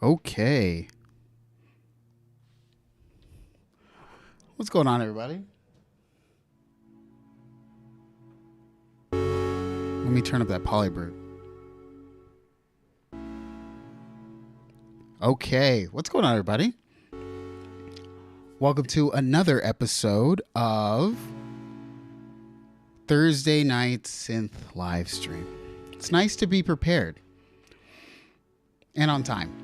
Okay. What's going on, everybody? Let me turn up that Polybrute. Okay. What's going on, everybody? Welcome to another episode of Thursday Night Synth Livestream. It's nice to be prepared. And on time.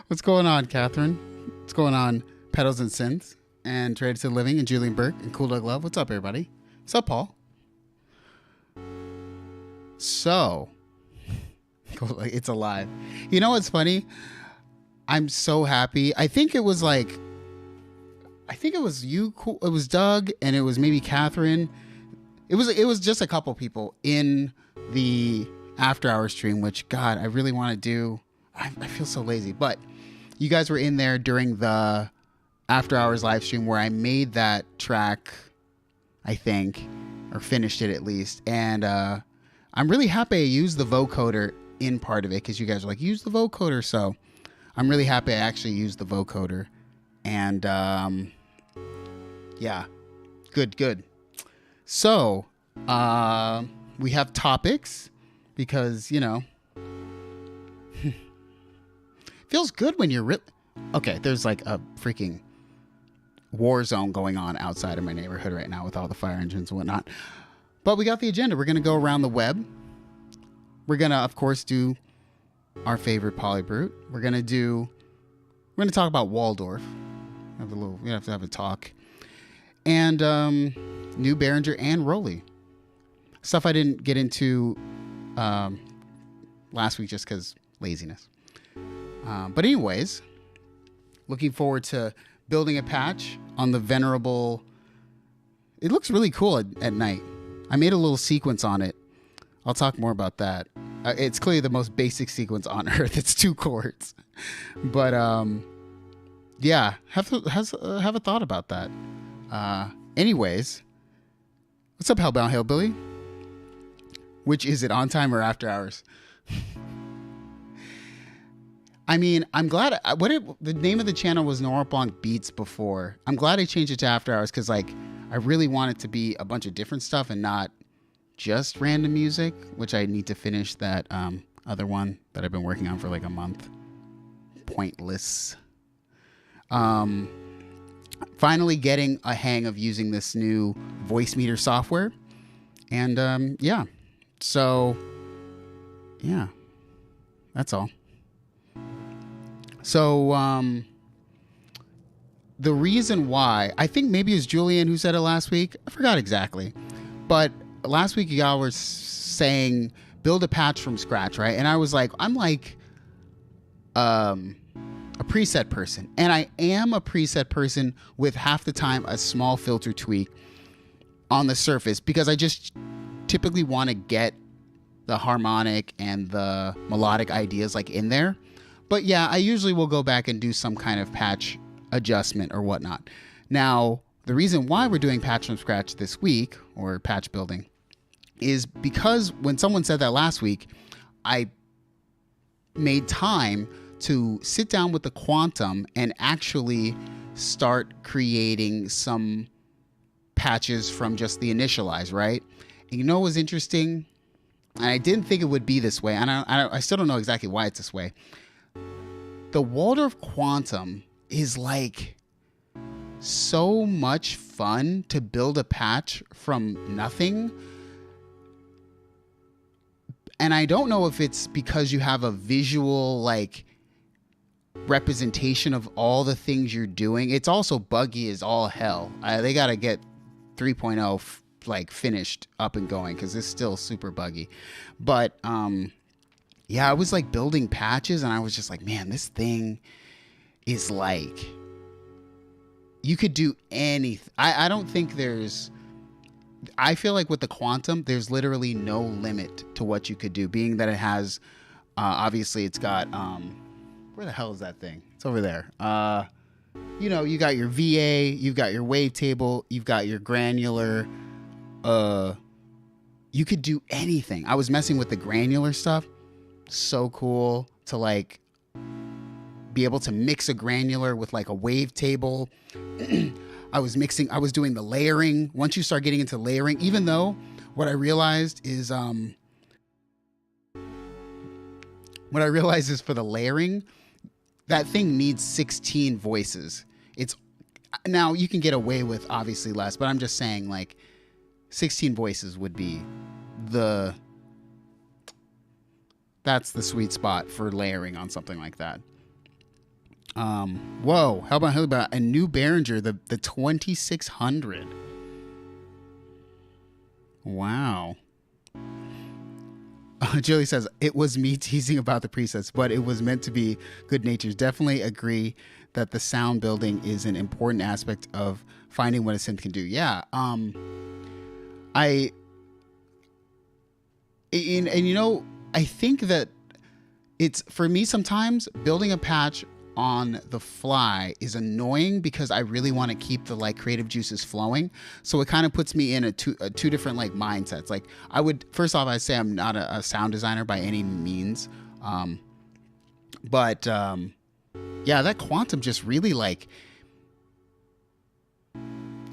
What's going on, Catherine? What's going on, Pedals and Synths, and Traded to Living, and Julian Burke, and Cool Dog Love? What's up, everybody? What's up, Paul? So, it's alive. You know what's funny? I'm so happy. I think it was you, cool. It was Doug, and it was maybe Catherine. It was just a couple people in the after hour stream, which, God, I really want to do. I feel so lazy, but you guys were in there during the after hours live stream where I made that track, I think, or finished it at least. And I'm really happy I used the vocoder in part of it, because you guys were like, use the vocoder. So I'm really happy I actually used the vocoder. And yeah, good. So we have topics because, you know, feels good when you're okay. There's like a freaking war zone going on outside of my neighborhood right now with all the fire engines and whatnot. But we got the agenda. We're going to go around the web. We're going to, of course, do our favorite Polybrute. We're going to talk about Waldorf. We have to have a talk. And new Behringer and Rolly. Stuff I didn't get into last week just because laziness. But anyways, looking forward to building a patch on the venerable. It looks really cool at night. I made a little sequence on it. I'll talk more about that. It's clearly the most basic sequence on Earth. It's 2 chords. But yeah, have a thought about that. Anyways, what's up, Hellbound Hillbilly? Which is it, on time or after hours? I mean, I'm glad. The name of the channel was NoirEtBlancVie Beats before. I'm glad I changed it to After Hours because, like, I really want it to be a bunch of different stuff and not just random music, which I need to finish that other one that I've been working on for like a month. Pointless. Finally getting a hang of using this new voice meter software. And yeah. So, yeah. That's all. So, the reason why, I think maybe it was Julian who said it last week. I forgot exactly. But last week y'all were saying build a patch from scratch, right? And I was like, I'm like a preset person. And I am a preset person with half the time a small filter tweak on the surface because I just typically want to get the harmonic and the melodic ideas like in there. But yeah, I usually will go back and do some kind of patch adjustment or whatnot. Now, the reason why we're doing patch from scratch this week, or patch building, is because when someone said that last week, I made time to sit down with the Quantum and actually start creating some patches from just the initialize, right? And you know what was interesting? And I didn't think it would be this way, and I still don't know exactly why it's this way. The Waldorf Quantum is like so much fun to build a patch from nothing. And I don't know if it's because you have a visual like representation of all the things you're doing. It's also buggy as all hell. They got to get 3.0 like finished up and going because it's still super buggy. But yeah, I was like building patches and I was just like, man, this thing is like, you could do anything. I don't think I feel like with the Quantum, there's literally no limit to what you could do, being that it has, obviously it's got, where the hell is that thing? It's over there. You know, you got your VA, you've got your wavetable, you've got your granular, you could do anything. I was messing with the granular stuff. So cool to like be able to mix a granular with like a wavetable. I was doing the layering. Once you start getting into layering, even though what I realized is for the layering, that thing needs 16 voices. It's now you can get away with obviously less, but I'm just saying like 16 voices would be that's the sweet spot for layering on something like that. Whoa, how about a new Behringer, the 2600? Wow. Julie says, it was me teasing about the presets, but it was meant to be good natured. Definitely agree that the sound building is an important aspect of finding what a synth can do. Yeah. I think that it's, for me, sometimes building a patch on the fly is annoying because I really want to keep the like creative juices flowing. So it kind of puts me in a two different like mindsets. Like first off, I say I'm not a sound designer by any means. But yeah, that Quantum just really like,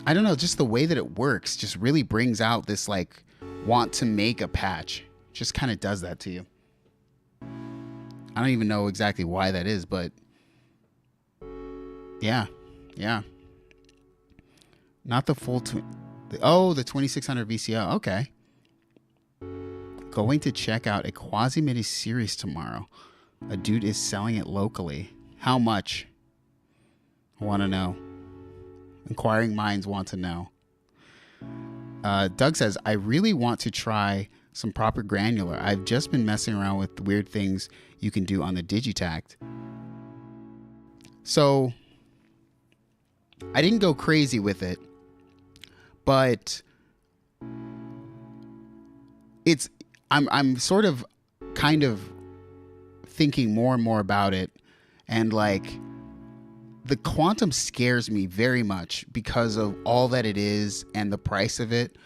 I don't know, just the way that it works just really brings out this like want to make a patch. Just kind of does that to you. I don't even know exactly why that is, but yeah. Not the full the 2600 VCO. Okay. Going to check out a Quasi MIDI series tomorrow. A dude is selling it locally. How much? I want to know. Inquiring minds want to know. Doug says, I really want to try some proper granular. I've just been messing around with the weird things you can do on the Digitact. So I didn't go crazy with it, but I'm sort of kind of thinking more and more about it, and like the Quantum scares me very much because of all that it is and the price of it.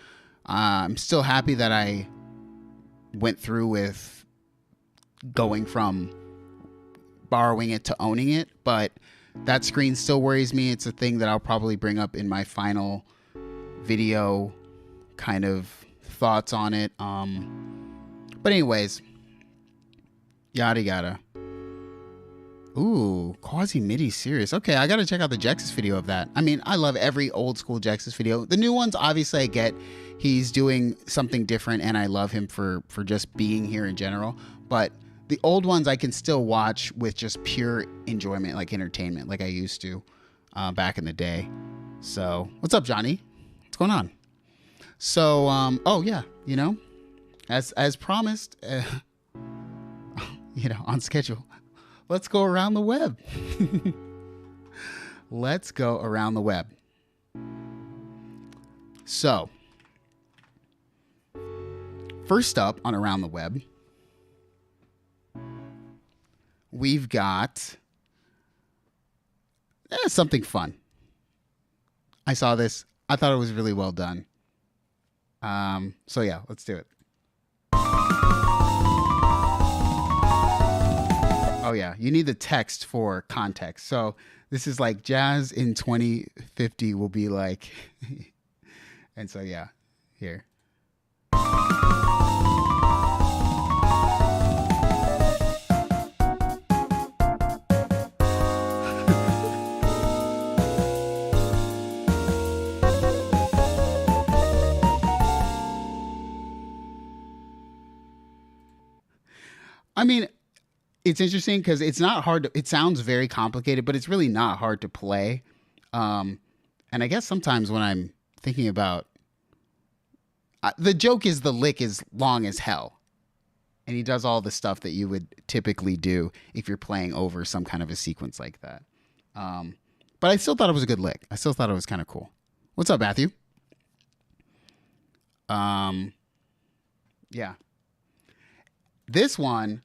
I'm still happy that I went through with going from borrowing it to owning it, but that screen still worries me. It's a thing that I'll probably bring up in my final video kind of thoughts on it. But anyways, yada yada. Ooh, Quasi MIDI series. Okay, I gotta check out the Jexus video of that. I mean, I love every old school Jexus video. The new ones, obviously I get he's doing something different and I love him for just being here in general. But the old ones I can still watch with just pure enjoyment, like entertainment, like I used to back in the day. So, what's up, Johnny? What's going on? So, oh yeah, you know, as promised, you know, on schedule. Let's go around the web. Let's go around the web. So, first up on Around the Web, we've got something fun. I saw this. I thought it was really well done. So yeah, let's do it. Oh yeah, you need the text for context. So this is like jazz in 2050 will be like, and so yeah, here. I mean, it's interesting because it's not hard to, it sounds very complicated, but it's really not hard to play. And I guess sometimes when I'm thinking about, the joke is the lick is long as hell. And he does all the stuff that you would typically do if you're playing over some kind of a sequence like that. But I still thought it was a good lick. I still thought it was kind of cool. What's up, Matthew? Yeah. This one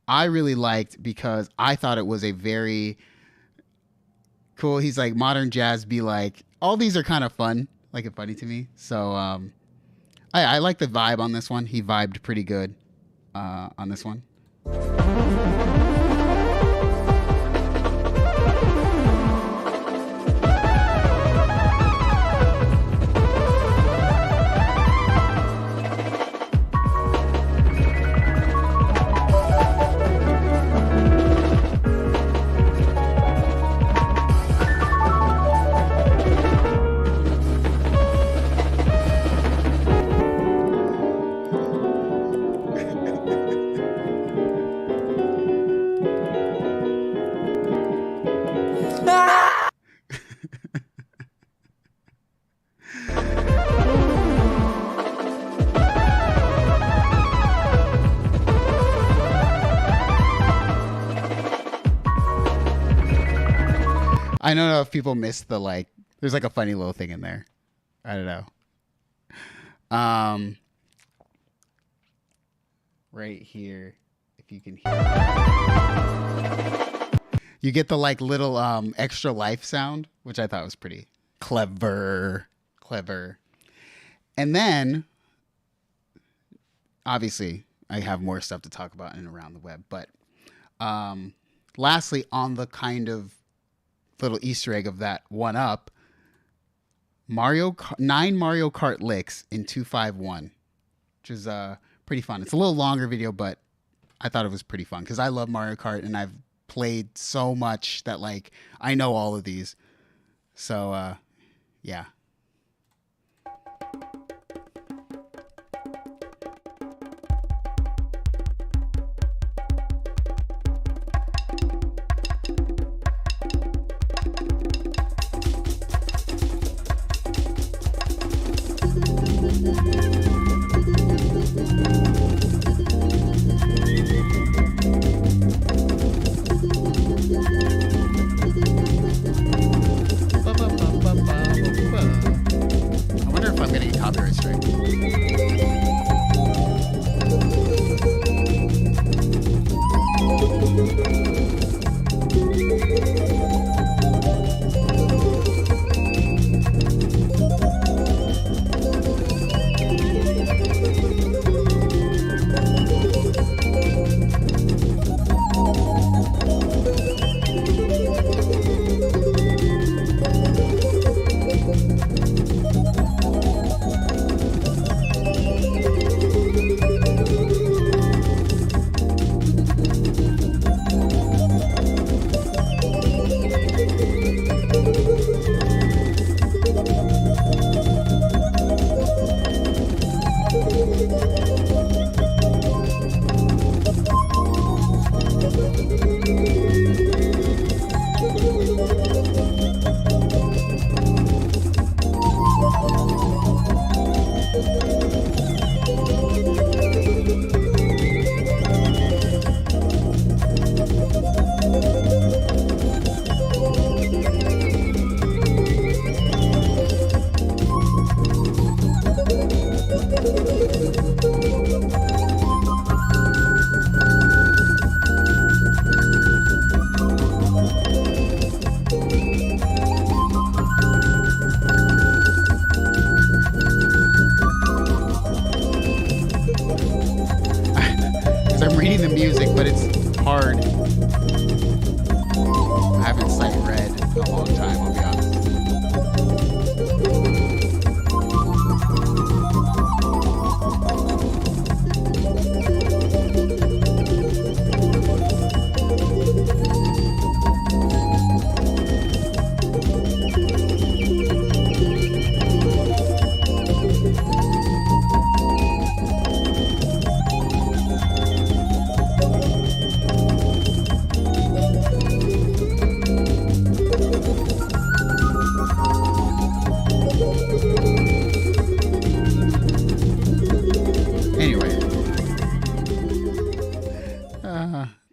I really liked because I thought it was a very cool. He's like, modern jazz be like, all these are kind of fun, like it funny to me. So I like the vibe on this one. He vibed pretty good on this one. I don't know if people missed the like. There's like a funny little thing in there. I don't know. Right here, if you can hear it. You get the like little extra life sound, which I thought was pretty clever. And then, obviously, I have more stuff to talk about in and around the web. But lastly, on the kind of little Easter egg of that one up, 9 Mario Kart licks in 251, which is pretty fun. It's a little longer video, but I thought it was pretty fun because I love Mario Kart and I've played so much that like I know all of these. So yeah.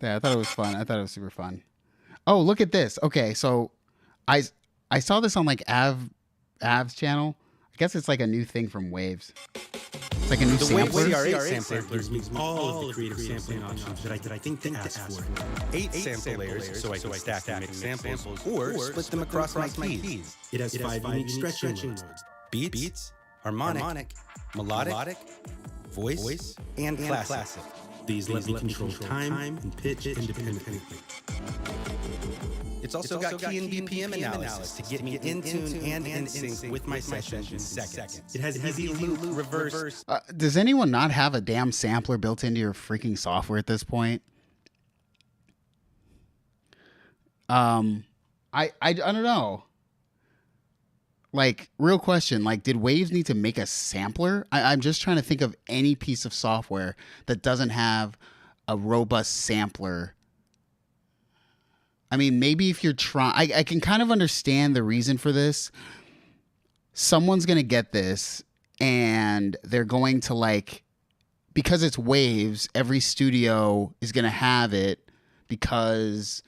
Yeah, I thought it was fun. I thought it was super fun. Oh, look at this. Okay, so I saw this on like Av's channel. I guess it's like a new thing from Waves. It's like a new sampler. The CR8 sampler gives me all of the creative sampling options that I think to ask for. 8 sample layers, so I can stack and mix samples, or split them across my keys. It has 5 unique stretching modes: beats, harmonic, melodic, voice, and classic. These let me control time and pitch independently. It's also got key and BPM analysis to get me in tune and in sync with my sessions in seconds. It has easy loop, reverse. Does anyone not have a damn sampler built into your freaking software at this point? I don't know. Like, real question, like, did Waves need to make a sampler? I'm just trying to think of any piece of software that doesn't have a robust sampler. I mean, maybe if you're trying, I can kind of understand the reason for this. Someone's going to get this and they're going to, like, because it's Waves, every studio is going to have it because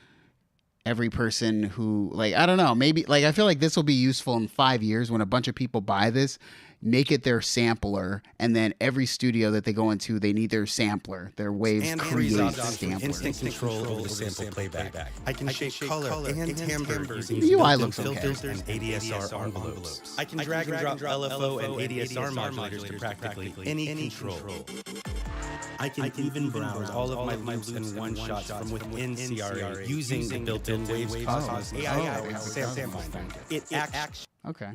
every person who, like, I don't know, maybe, like, I feel like this will be useful in 5 years when a bunch of people buy this, make it their sampler, and then every studio that they go into, they need their sampler, their Waves created sampler. Instant control over the sample playback. I can shape color and timbre using The UI looks filters okay. and ADSR envelopes. I can drag and drop LFO and ADSR modulators to practically any control. I can even browse all of my loops and one-shots from within CRA using the built-in Waves Cosmos AI sample finder. It acts. Okay.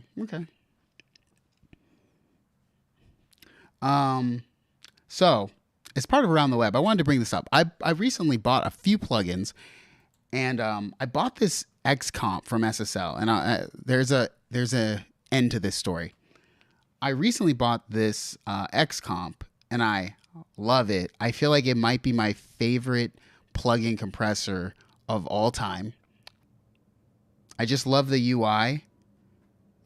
So as part of Around the Web, I wanted to bring this up. I recently bought a few plugins, and I bought this XComp from SSL, and there's a end to this story. I recently bought this XComp, and I love it. I feel like it might be my favorite plugin compressor of all time. I just love the UI. You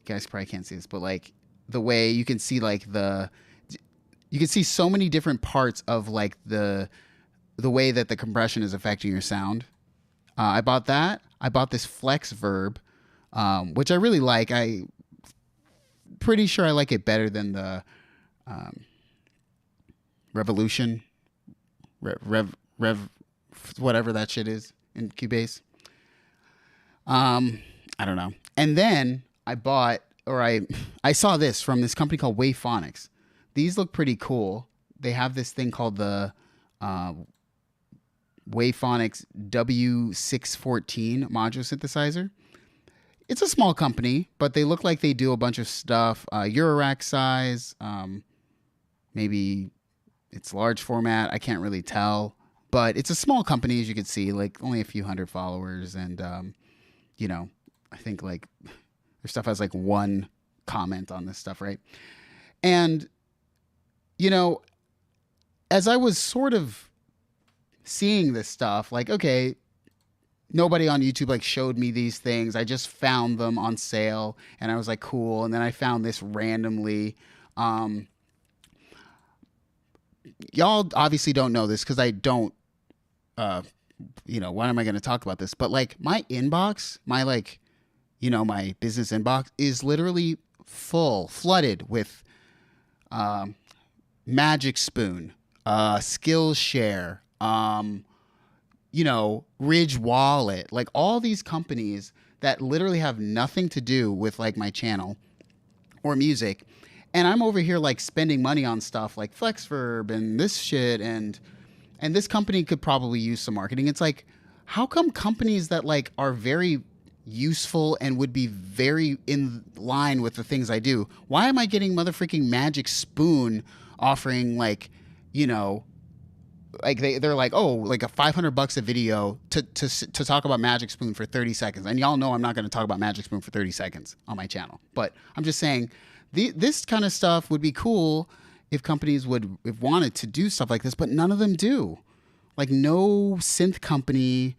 guys probably can't see this, but like the way you can see like you can see so many different parts of like the way that the compression is affecting your sound. I bought that. I bought this Flex Verb, which I really like. I'm pretty sure I like it better than the Revolution, Rev, whatever that shit is in Cubase. I don't know. And then I bought, or I saw this from this company called Wavephonics. These look pretty cool. They have this thing called the Wavephonics W614 module synthesizer. It's a small company, but they look like they do a bunch of stuff. Eurorack size, maybe it's large format. I can't really tell, but it's a small company, as you can see, like only a few hundred followers. And, I think like their stuff has like one comment on this stuff, right? And, as I was sort of seeing this stuff, like, okay, nobody on YouTube like showed me these things. I just found them on sale and I was like, cool. And then I found this randomly. Y'all obviously don't know this because I don't, why am I going to talk about this? But like my inbox, my my business inbox is literally flooded with Magic Spoon, Skillshare, Ridge Wallet, like all these companies that literally have nothing to do with like my channel or music. And I'm over here like spending money on stuff like FlexVerb and this shit. And this company could probably use some marketing. It's like, how come companies that like are very useful and would be very in line with the things I do, why am I getting motherfucking Magic Spoon offering like, like they're like, oh, like a $500 a video to talk about Magic Spoon for 30 seconds. And y'all know I'm not going to talk about Magic Spoon for 30 seconds on my channel. But I'm just saying this kind of stuff would be cool if companies if wanted to do stuff like this, but none of them do. Like no synth company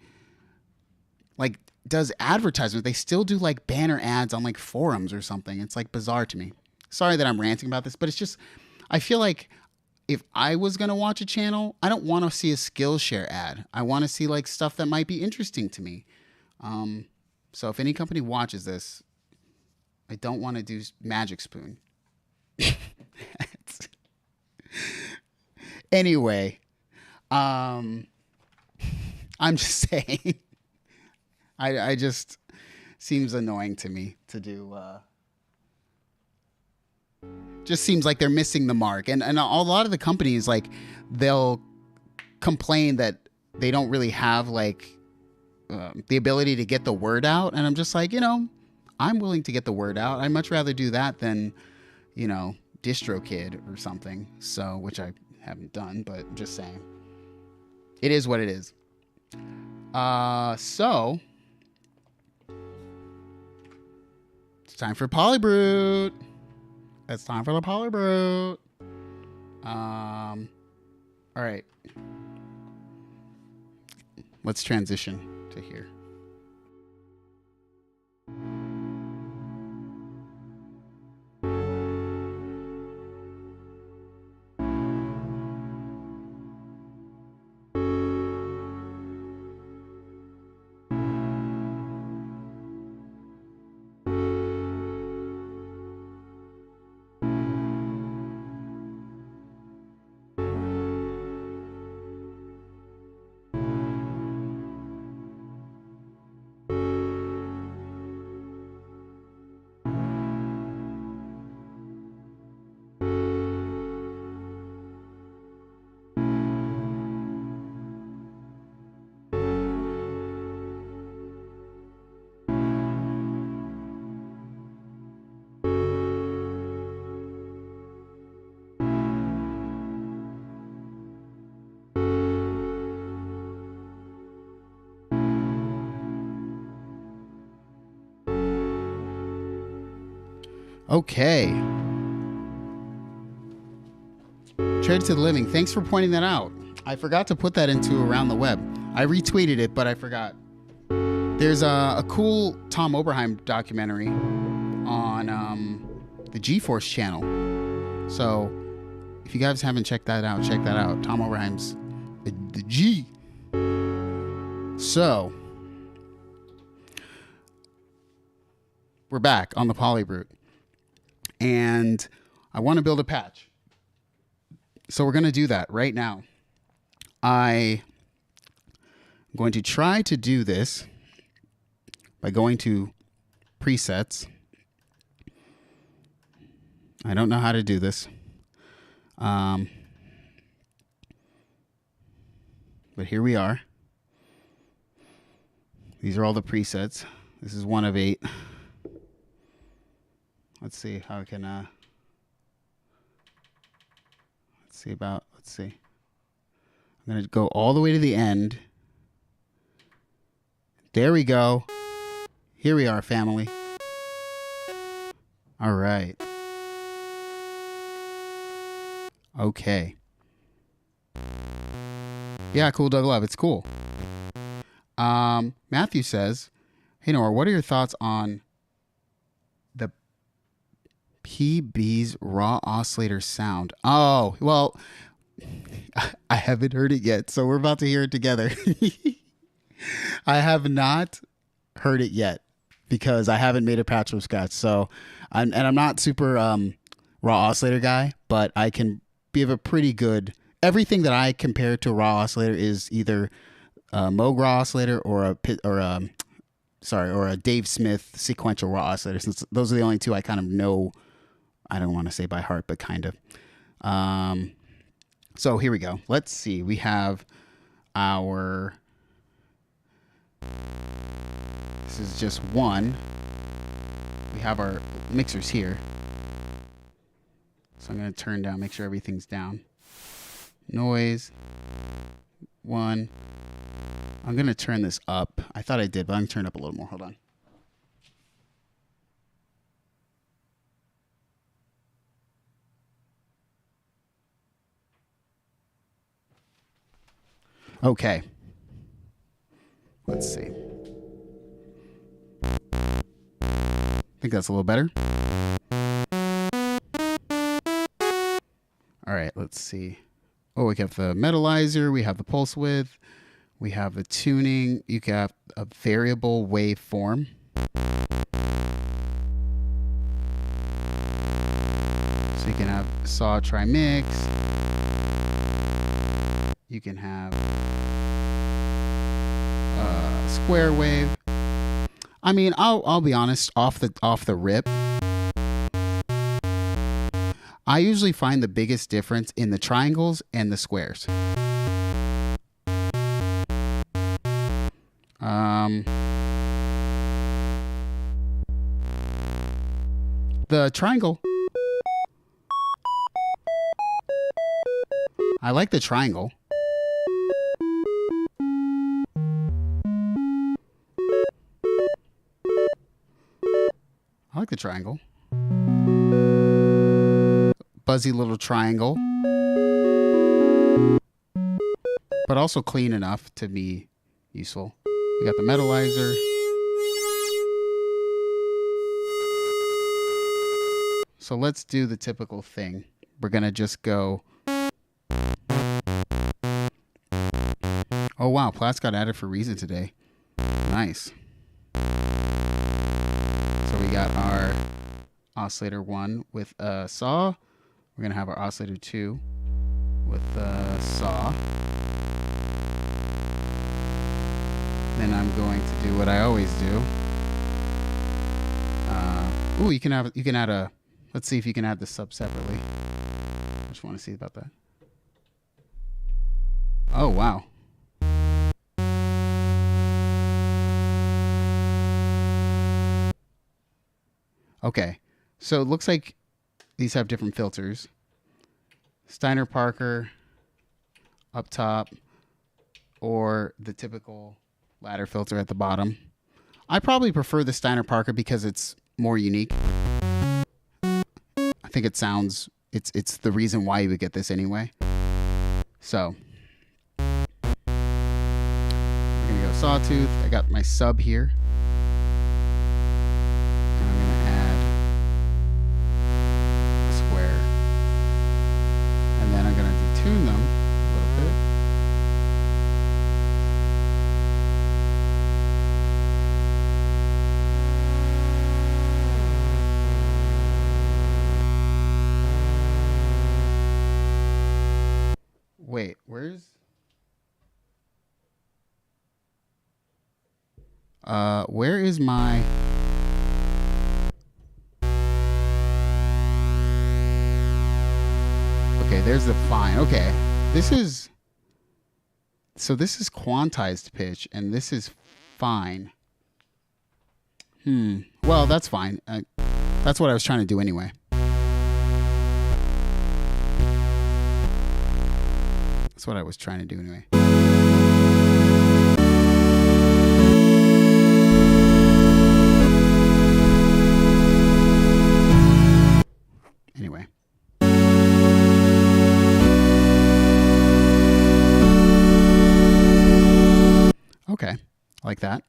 like does advertisement. They still do like banner ads on like forums or something. It's like bizarre to me. Sorry that I'm ranting about this, but it's just, I feel like if I was going to watch a channel, I don't want to see a Skillshare ad. I want to see like stuff that might be interesting to me. So if any company watches this, I don't want to do Magic Spoon. Anyway, I'm just saying, I just seems annoying to me to do, just seems like they're missing the mark. And a lot of the companies, like they'll complain that they don't really have like the ability to get the word out. And I'm just like, you know, I'm willing to get the word out. I'd much rather do that than, you know, DistroKid or something. So, which I haven't done, but just saying. It is what it is. So it's time for Polybrute. It's time for the Polybrute. All right. Let's transition to here. Okay. Trade to the Living. Thanks for pointing that out. I forgot to put that into Around the Web. I retweeted it, but I forgot. There's a cool Tom Oberheim documentary on the G-Force channel. So if you guys haven't checked that out, check that out. Tom Oberheim's the G. So we're back on the Polybrute. And I want to build a patch. So we're going to do that right now. I'm going to try to do this by going to presets. I don't know how to do this. But here we are. These are all the presets. This is one of 8. Let's see how I can, let's see. I'm going to go all the way to the end. There we go. Here we are, family. All right. Okay. Yeah, cool, Doug Love. It's cool. Matthew says, hey, Noir, what are your thoughts on the PB's raw oscillator sound? Oh, well, I haven't heard it yet, so we're about to hear it together. I have not heard it yet because I haven't made a patch from scratch. So, I'm not super raw oscillator guy, but I can give a pretty good. Everything that I compare to a raw oscillator is either a Moog raw oscillator or a Dave Smith sequential raw oscillator. Since those are the only two I kind of know. I don't want to say by heart, but kind of. So here we go. Let's see. We have our. This is just one. We have our mixers here. So I'm going to turn down, make sure everything's down. Noise. 1. I'm going to turn this up. I thought I did, but I'm going to turn it up a little more. Hold on. Okay. Let's see. I think that's a little better. All right, let's see. Oh, we have the metalizer. We have the pulse width. We have the tuning. You can have a variable waveform. So you can have saw trimix. You can have square wave. I mean, I'll be honest, off the rip, I usually find the biggest difference in the triangles and the squares. The triangle. I like the triangle. I like the triangle. Buzzy little triangle. But also clean enough to be useful. We got the metalizer. So let's do the typical thing. We're going to just go. Oh, wow. Plats got added for reason today. Nice. So we got our oscillator 1 with a saw. We're going to have our oscillator 2 with a saw. Then I'm going to do what I always do. Ooh, you can add a. Let's see if you can add the sub separately. I just want to see about that. Oh, wow. Okay, so it looks like these have different filters. Steiner Parker up top, or the typical ladder filter at the bottom. I probably prefer the Steiner Parker because it's more unique. I think it sounds, it's the reason why you would get this anyway. So we're gonna go sawtooth. I got my sub here. And I'm gonna add a square. And then I'm gonna detune them a little bit. Wait, where is my... Okay, there's the fine. Okay, this is... So this is quantized pitch, and this is fine. Well, that's fine. That's what I was trying to do anyway. That's what I was trying to do anyway. Anyway. Okay, like that.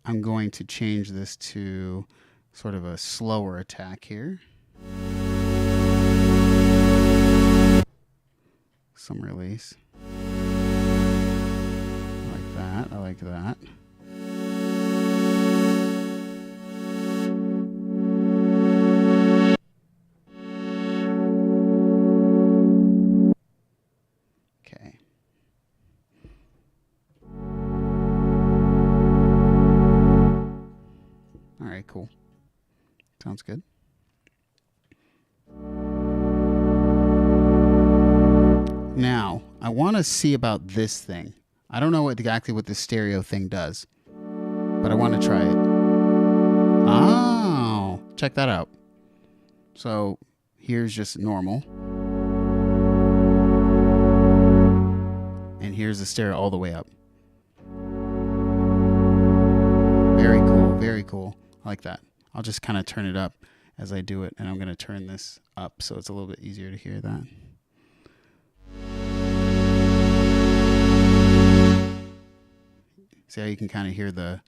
I'm going to change this to sort of a slower attack here. Some release. I like that. I like that. Okay. All right, cool. Sounds good. Now, I want to see about this thing. I don't know exactly what the stereo thing does, but I want to try it. Oh, check that out. So here's just normal. And here's the stereo all the way up. Very cool, very cool. I like that. I'll just kind of turn it up as I do it, and I'm going to turn this up so it's a little bit easier to hear that. See how you can kind of hear the...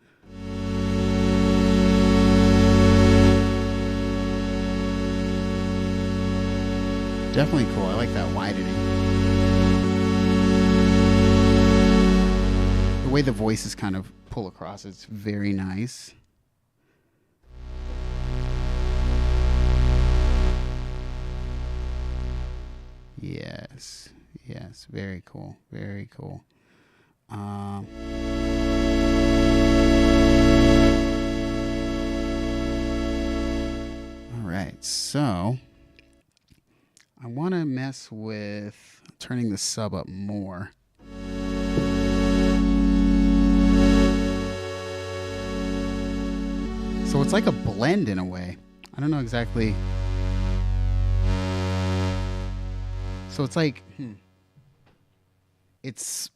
Definitely cool. I like that widening. The way the voices kind of pull across, it's very nice. Yes. Yes. Very cool. Very cool. All right, so I want to mess with turning the sub up more. it's like a blend in a way. I don't know exactly. So it's like, it's,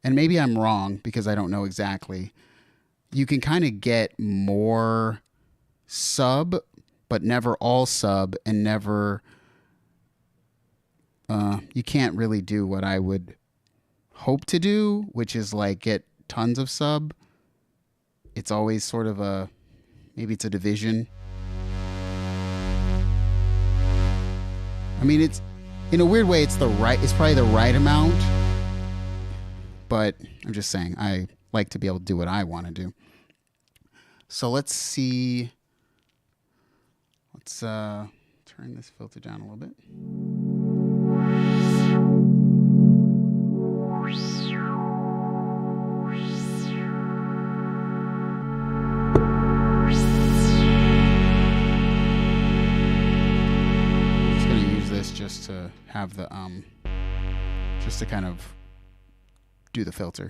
and maybe I'm wrong because I don't know exactly. You can kind of get more sub, but never all sub, and never, you can't really do what I would hope to do, which is like get tons of sub. It's always sort of maybe it's a division. I mean, it's, in a weird way, it's probably the right amount, but I'm just saying, I like to be able to do what I want to do. So let's see. Let's turn this filter down a little bit. Just to have the just to kind of do the filter.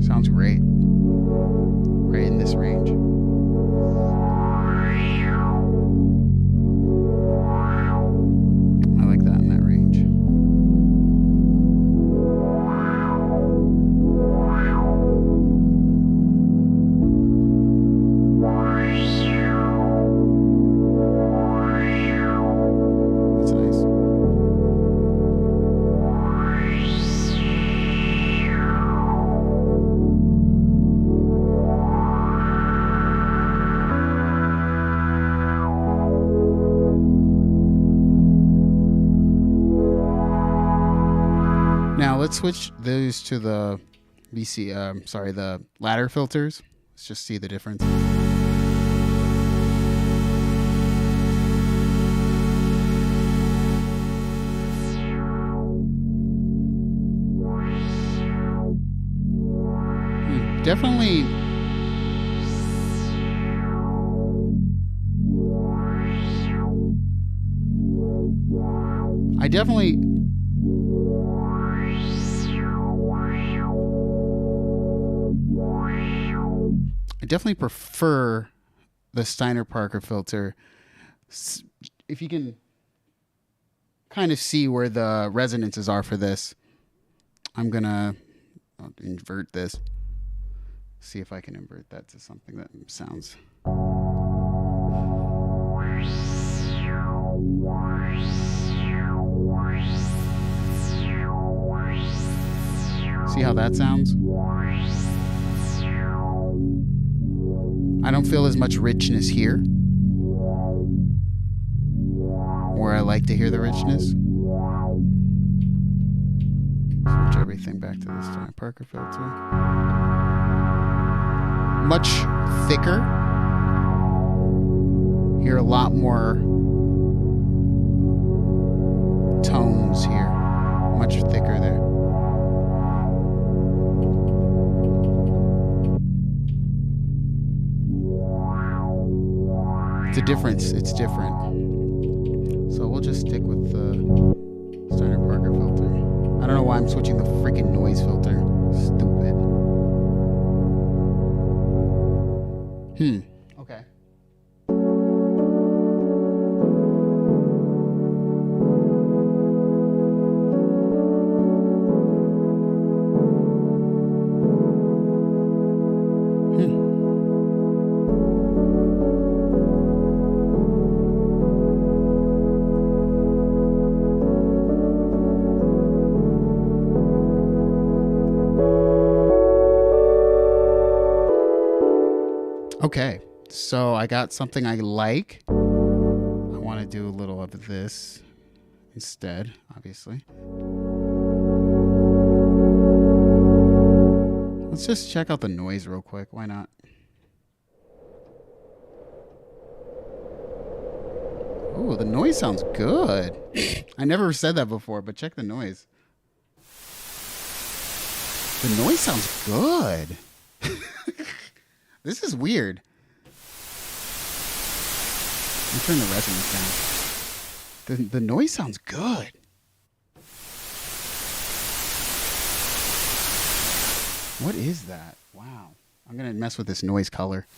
Sounds great. Right in this range. I like that in that range. Let's switch those to the the ladder filters. Let's just see the difference. Definitely. I definitely prefer the Steiner Parker filter. If you can kind of see where the resonances are for this, I'll invert this. See if I can invert that to something that sounds. See how that sounds? I don't feel as much richness here, where I like to hear the richness. Switch everything back to this Steiner Parker filter. Much thicker. Hear a lot more tones here. Much thicker there. It's a difference. It's different. So we'll just stick with the Steiner Parker filter. I don't know why I'm switching the freaking noise filter. Stupid. Okay. Okay, so I got something I like. I want to do a little of this instead, obviously. Let's just check out the noise real quick. Why not? Ooh, the noise sounds good. I never said that before, but check the noise. The noise sounds good. This is weird. Let me turn the resonance down. The noise sounds good. What is that? Wow. I'm going to mess with this noise color.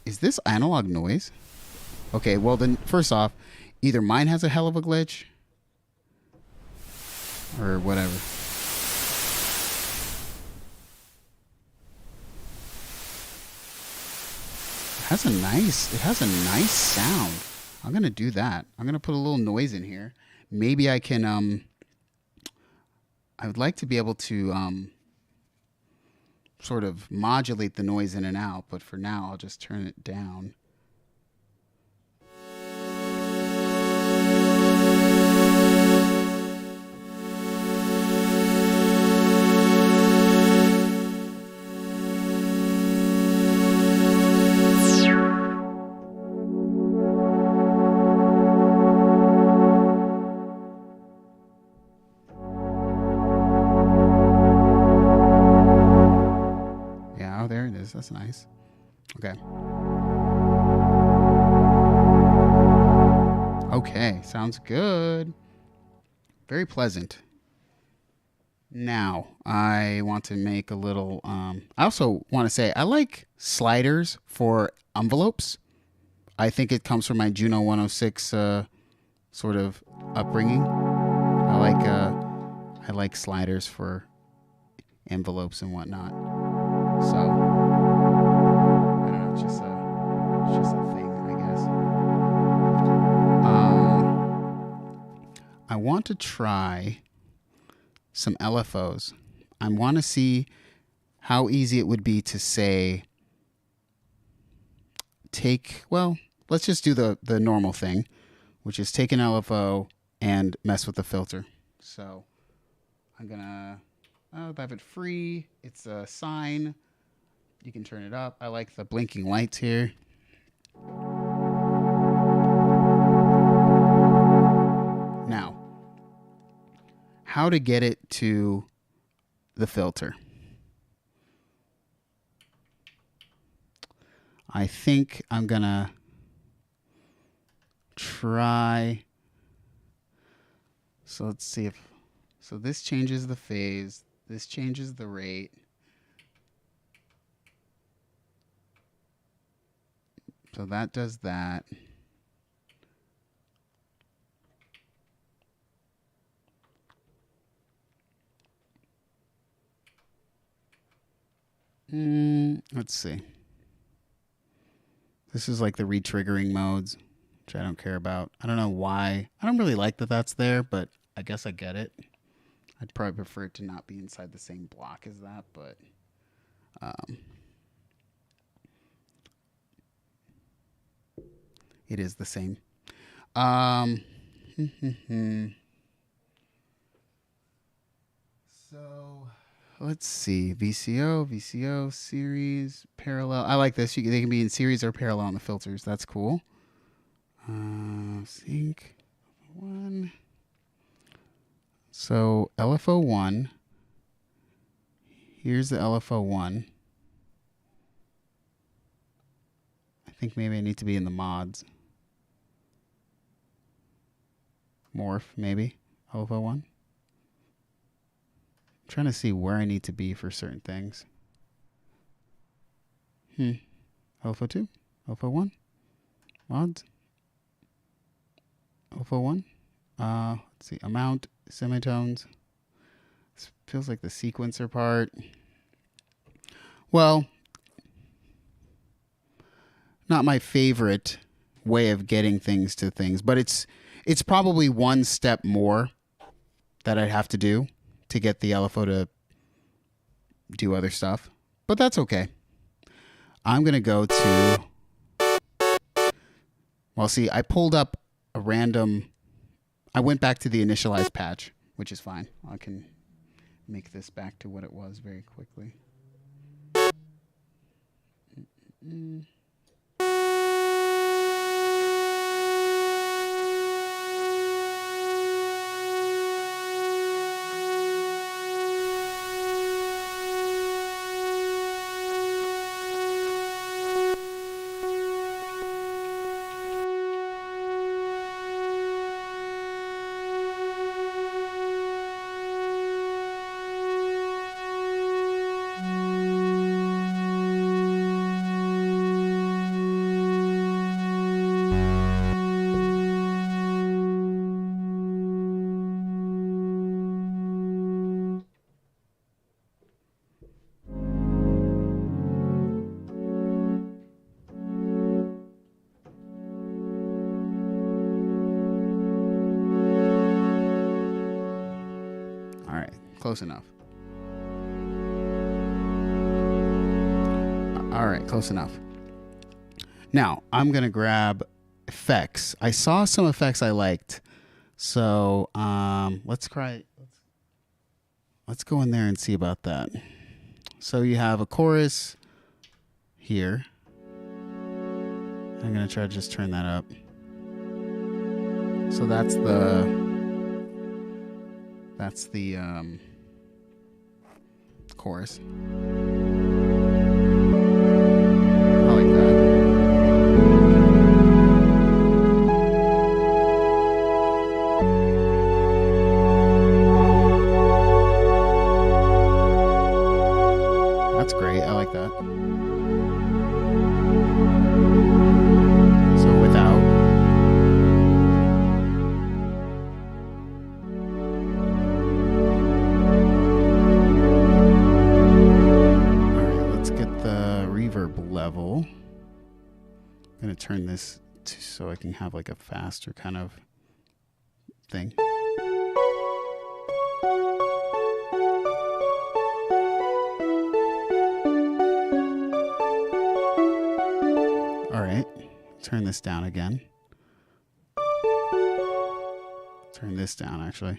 Is this analog noise? Okay, well then, first off, either mine has a hell of a glitch or whatever. It has a nice sound. I'm going to do that. I'm going to put a little noise in here. Maybe I can, I would like to be able to, sort of modulate the noise in and out, but for now, I'll just turn it down. That's nice. Okay. Okay, sounds good. Very pleasant. Now, I want to make a little... I also want to say, I like sliders for envelopes. I think it comes from my Juno 106 sort of upbringing. I like sliders for envelopes and whatnot. So... It's just a thing, I guess. I want to try some LFOs. I want to see how easy it would be to say, let's just do the normal thing, which is take an LFO and mess with the filter. So I'm going to have it free. It's a sine. You can turn it up. I like the blinking lights here. Now, how to get it to the filter. I think I'm going to try. So let's see so this changes the phase. This changes the rate. So that does that. Let's see. This is like the retriggering modes, which I don't care about. I don't know why. I don't really like that that's there, but I guess I get it. I'd probably prefer it to not be inside the same block as that, but... it is the same. So let's see. VCO, series, parallel. I like this. They can be in series or parallel on the filters. That's cool. Sync 1. So LFO 1. Here's the LFO 1. I think maybe I need to be in the mods. Morph, maybe. LFO 1. I'm trying to see where I need to be for certain things. LFO 2. LFO 1. Mods. LFO 1. Let's see. Amount. Semitones. This feels like the sequencer part. Well, not my favorite way of getting things to things, but it's probably one step more that I'd have to do to get the LFO to do other stuff. But that's okay. I'm going to go to... Well, see, I pulled up a random... I went back to the initialized patch, which is fine. I can make this back to what it was very quickly. close enough. All right, close enough. Now, I'm going to grab effects. I saw some effects I liked. So, let's go in there and see about that. So you have a chorus here. I'm going to try to just turn that up. So that's the chorus. I like that. That's great. I like that. So without. Level. I'm going to turn this so I can have like a faster kind of thing. All right, turn this down again. Turn this down actually.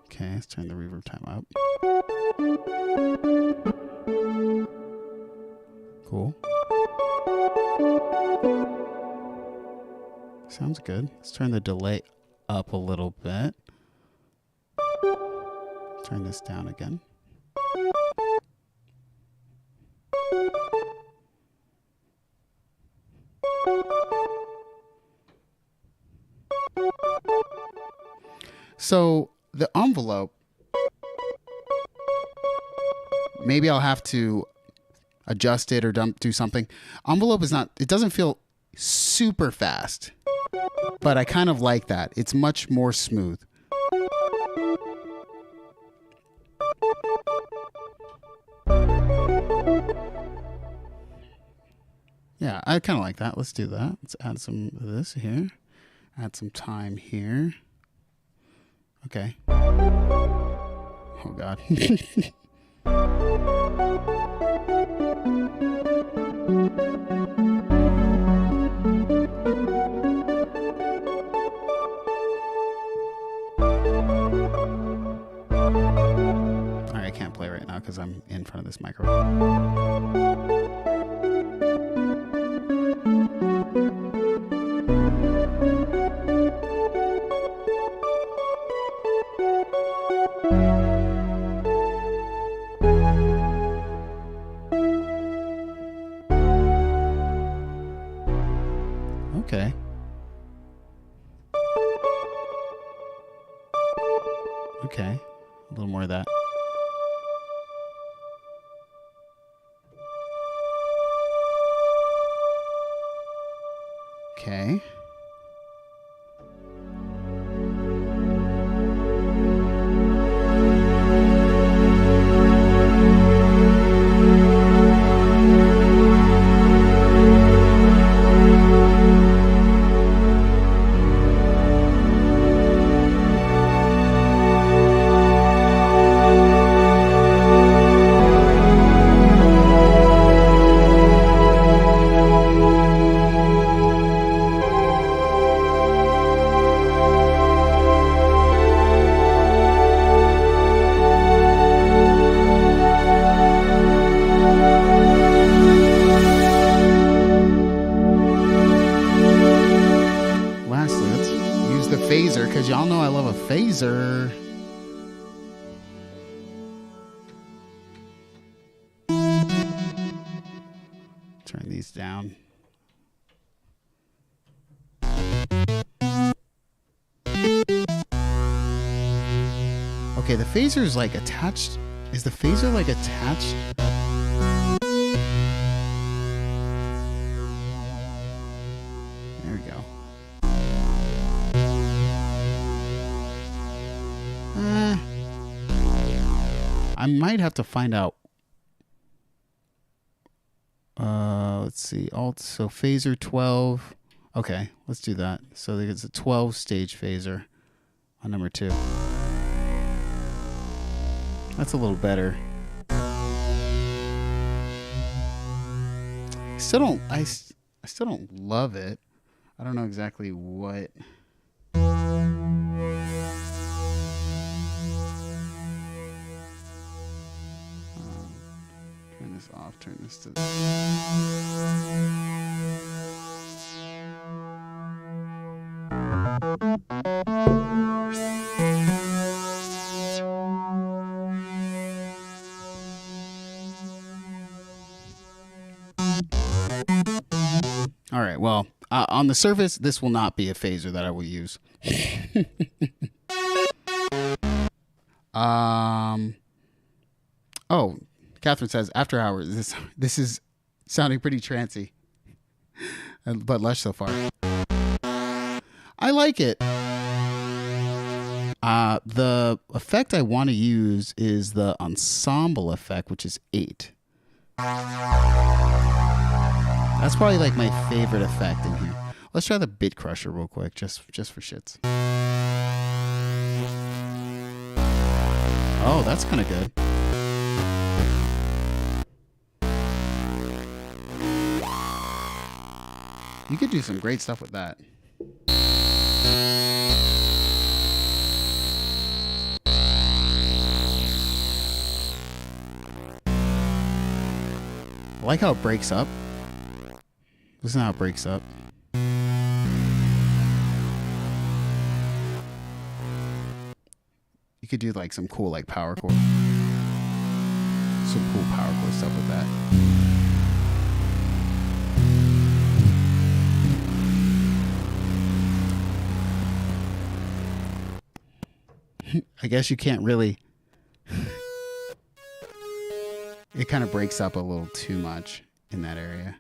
Okay, let's turn the reverb time up. Cool. Sounds good. Let's turn the delay up a little bit. Turn this down again. So the envelope, maybe I'll have to adjust it or do something. Envelope is not, it doesn't feel super fast, but I kind of like that. It's much more smooth. Yeah, I kind of like that. Let's do that. Let's add some of this here. Add some time here. Okay. Oh, God. All right, I can't play right now because I'm in front of this microphone. Okay. Okay. A little more of that. Okay. Because y'all know I love a phaser. Turn these down. Okay, the phaser is like attached. Is the phaser like attached? There we go. I might have to find out. Let's see. Alt, so phaser 12. Okay, let's do that. So it's a 12 stage phaser on number 2. That's a little better. I still don't love it. I don't know exactly what. Turn this off. Turn this to. All right, well, on the surface, this will not be a phaser that I will use. Oh, Catherine says, after hours, this is sounding pretty trancy, but lush so far. I like it. The effect I want to use is the ensemble effect, which is 8. That's probably like my favorite effect in here. Let's try the Bit Crusher real quick, just for shits. Oh, that's kind of good. You could do some great stuff with that. I like how it breaks up. Listen how it breaks up. You could do like some cool like power chord. Some cool power chord stuff with that. I guess you can't really. It kind of breaks up a little too much in that area.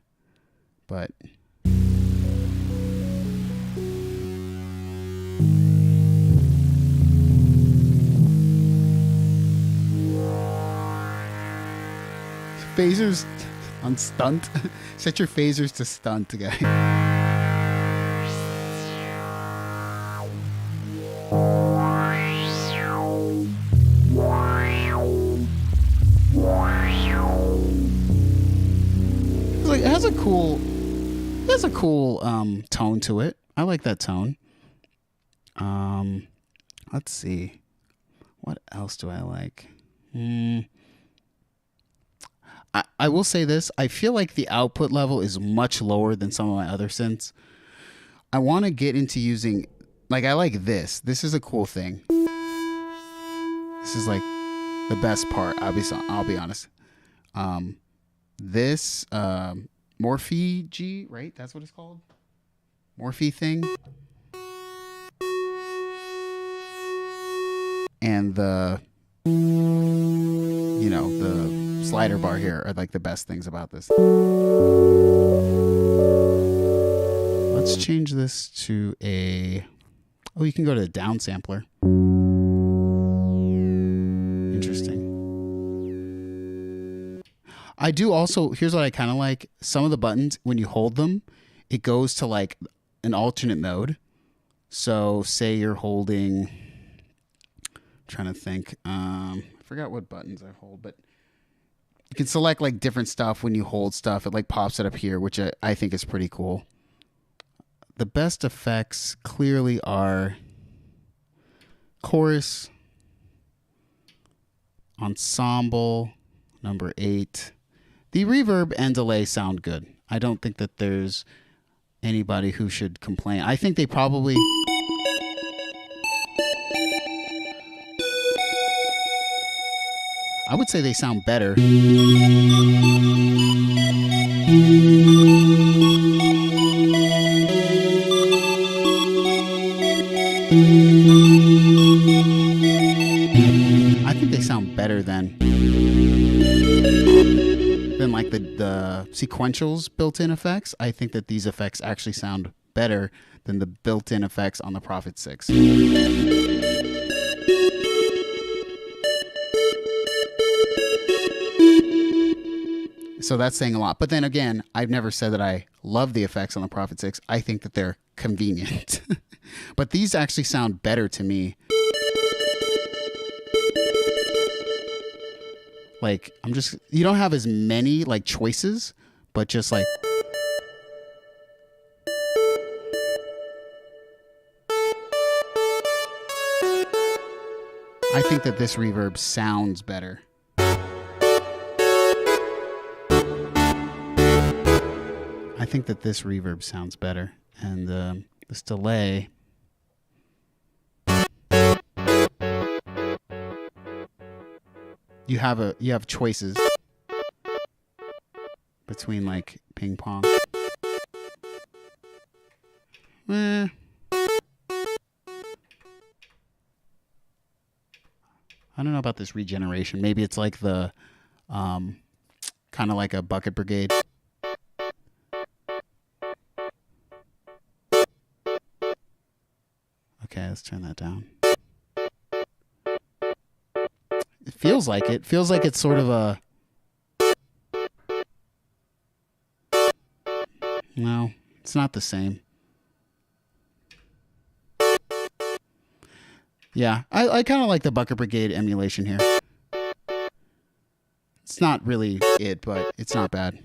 But phasers on stunt. Set your phasers to stunt, guy. It has a cool tone to it. I like that tone. Let's see. What else do I like? I will say this. I feel like the output level is much lower than some of my other synths. I want to get into using, like, I like this. This is a cool thing. This is like the best part. I'll be honest. This Morphe G, right? That's what it's called. Morphe thing. And the slider bar here are like the best things about this. Let's change this to you can go to the down sampler. Interesting. I do also, here's what I kind of like. Some of the buttons, when you hold them, it goes to like an alternate mode. So say you're holding, I'm trying to think, I forgot what buttons I hold, but you can select like different stuff when you hold stuff. It like pops it up here, which I think is pretty cool. The best effects clearly are chorus, ensemble, number 8. The reverb and delay sound good. I don't think that there's anybody who should complain. I think they probably... I would say they sound better. I think they sound better than like the sequentials built-in effects. I think that these effects actually sound better than the built-in effects on the Prophet 6. So that's saying a lot. But then again, I've never said that I love the effects on the Prophet 6. I think that they're convenient. But these actually sound better to me. Like, you don't have as many, like, choices, but just, like... I think that this reverb sounds better. I think that this reverb sounds better. And this delay... You have choices between, like, ping pong. I don't know about this regeneration. Maybe it's like the kind of like a bucket brigade. Okay, let's turn that down. It feels like it. Feels like it's sort of a... No, it's not the same. Yeah, I kind of like the Bucket Brigade emulation here. It's not really it, but it's not bad.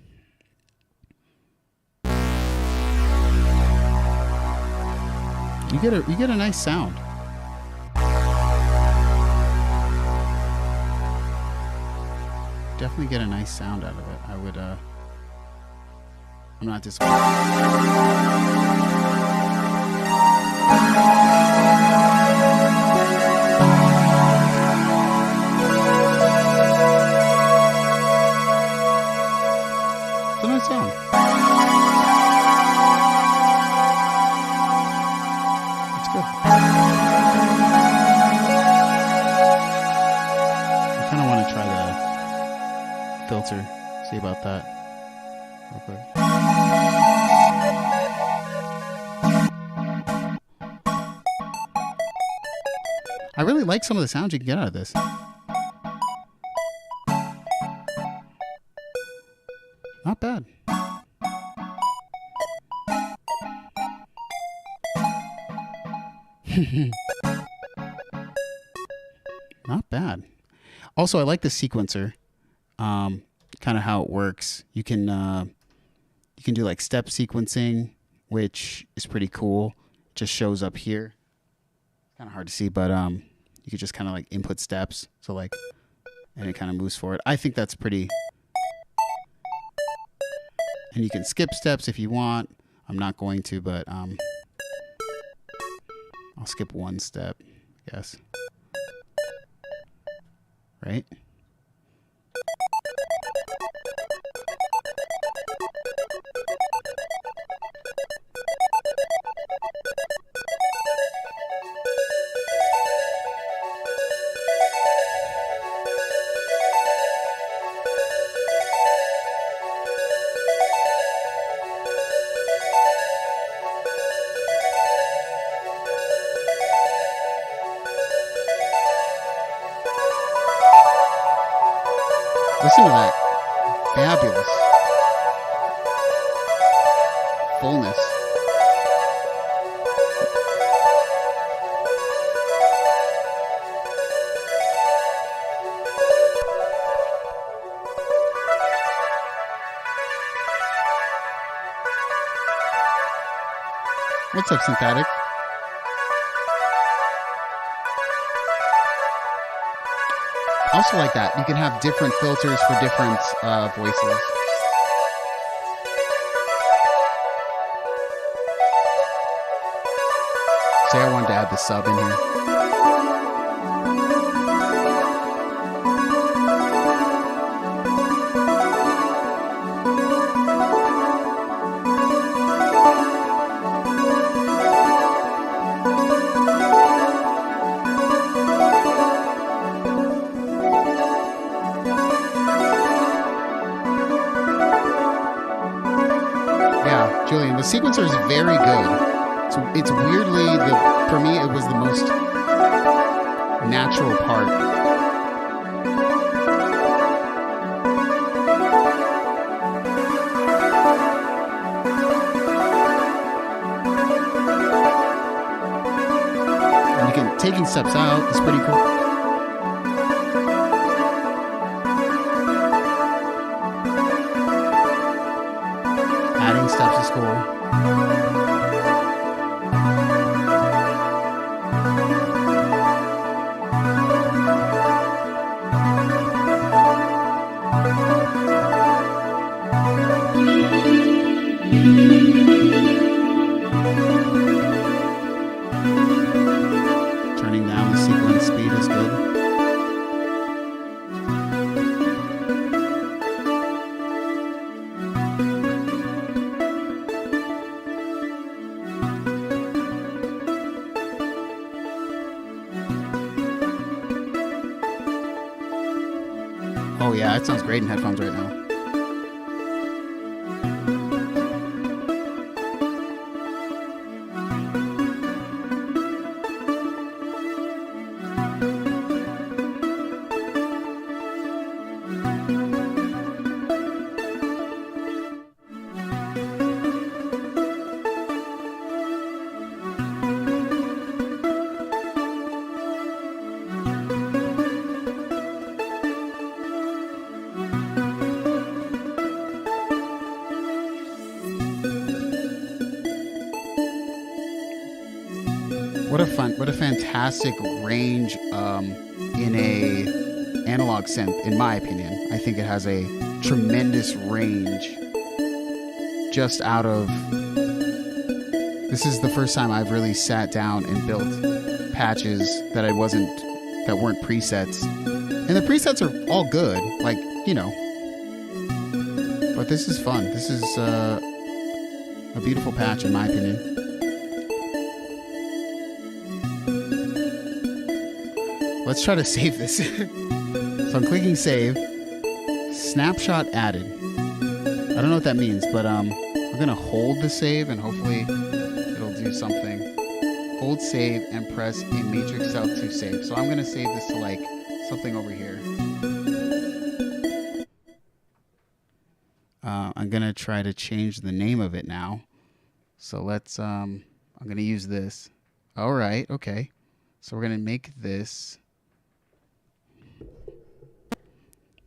You get a nice sound. Definitely get a nice sound out of it. I'm not disappointed. It's a nice sound. It's good. I kind of want to try the filter. See about that real quick. I really like some of the sounds you can get out of this. Not bad. Not bad. Also, I like the sequencer. Kind of how it works. You can do like step sequencing, which is pretty cool. It just shows up here. Kind of hard to see, but you could just kind of like input steps. So like, and it kind of moves forward. I think that's pretty. And you can skip steps if you want. I'm not going to, but I'll skip one step, I guess. Right? Listen to that fabulous fullness. What's up, Synthetic? I also like that. You can have different filters for different voices. Say I wanted to add the sub in here. Julian, the sequencer is very good. It's weirdly, for me, it was the most natural part. Adding steps out is pretty cool. Adding steps is cool. Turning down the sequence speed is good. Oh yeah, it sounds great in headphones right now. What a fantastic range in a analog synth, in my opinion. I think it has a tremendous range just out of... This is the first time I've really sat down and built patches that weren't presets. And the presets are all good, like, you know. But this is fun. This is a beautiful patch in my opinion. Let's try to save this. So I'm clicking save. Snapshot added. I don't know what that means, but we're gonna hold the save and hopefully it'll do something. Hold save and press a matrix cell to save. So I'm gonna save this to like something over here. I'm gonna try to change the name of it now. So let's I'm gonna use this. All right, okay. So we're gonna make this.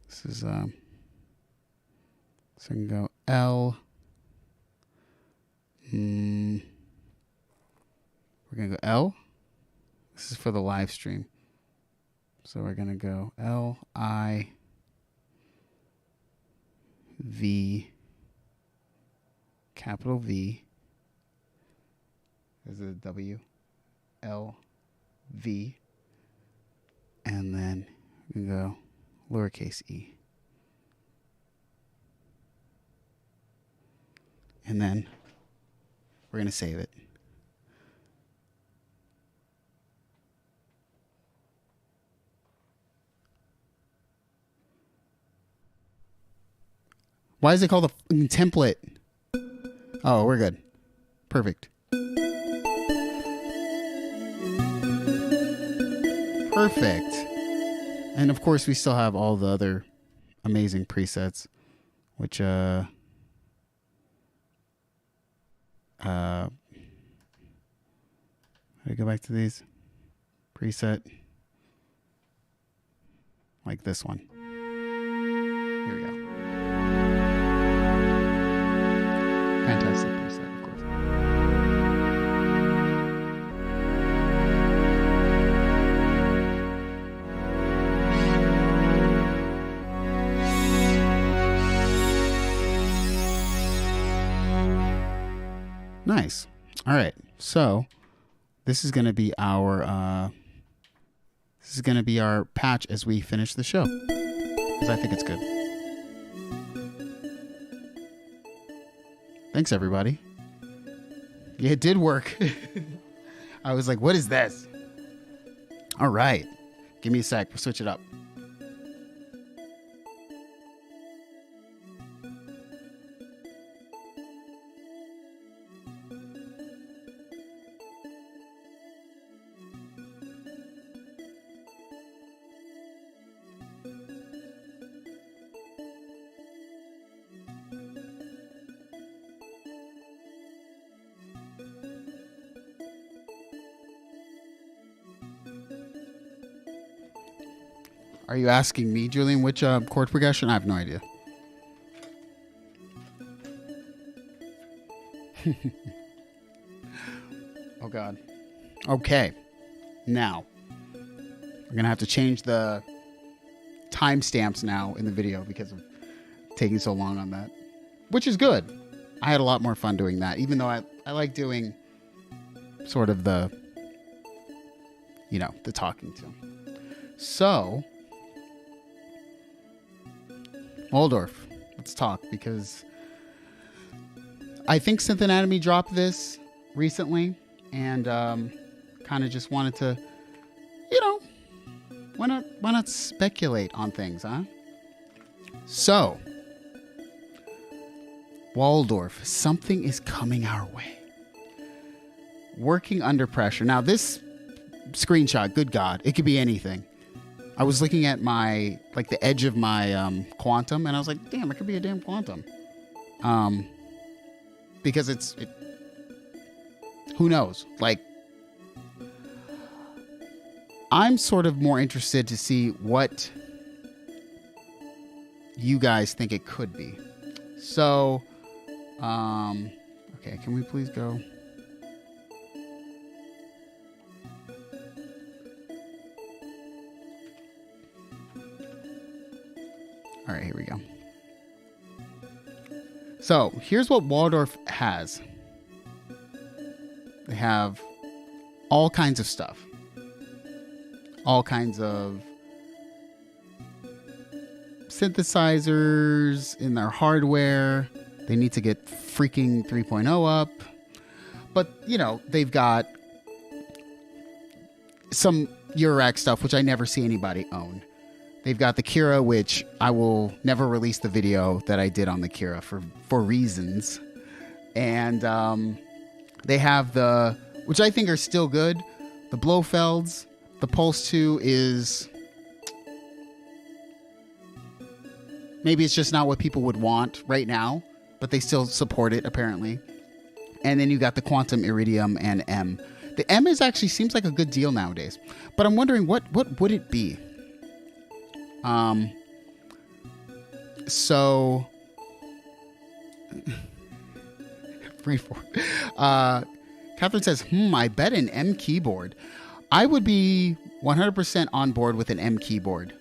This is so I can go L. We're gonna go L. This is for the live stream. So we're gonna go L I V, capital V. There's a W. L V. And then we can go lowercase e. And then we're going to save it. Why is it called a template? Oh, we're good. Perfect. Perfect. And of course, we still have all the other amazing presets, which how do I go back to these? Preset. Like this one. Here we go. Fantastic preset, of course. Nice. All right. So this is going to be our patch as we finish the show, because I think it's good. Thanks, everybody. Yeah, it did work. I was like, what is this? All right. Give me a sec. We'll switch it up. Are you asking me, Julian, which chord progression? I have no idea. Oh, God. Okay. Now, I'm going to have to change the timestamps now in the video because of taking so long on that, which is good. I had a lot more fun doing that, even though I like doing sort of the, you know, the talking to. So, Waldorf, let's talk, because I think Synth Anatomy dropped this recently, and kind of just wanted to, you know, why not speculate on things, huh? So, Waldorf, something is coming our way. Working under pressure. Now, this screenshot, good God, it could be anything. I was looking at my, like, the edge of my quantum, and I was like, damn, it could be a damn quantum. Because who knows? Like, I'm sort of more interested to see what you guys think it could be. So, okay, can we please go? All right, here we go. So, here's what Waldorf has. They have all kinds of stuff. All kinds of synthesizers in their hardware. They need to get freaking 3.0 up. But, you know, they've got some Eurorack stuff, which I never see anybody own. They've got the Kira, which I will never release the video that I did on the Kira for reasons. And they have the, which I think are still good, the Blofelds. The Pulse 2 is, maybe it's just not what people would want right now, but they still support it, apparently. And then you got the Quantum Iridium and M. The M is actually seems like a good deal nowadays. But I'm wondering, what would it be? So... Freeform. Catherine says, I bet an M keyboard. I would be 100% on board with an M keyboard.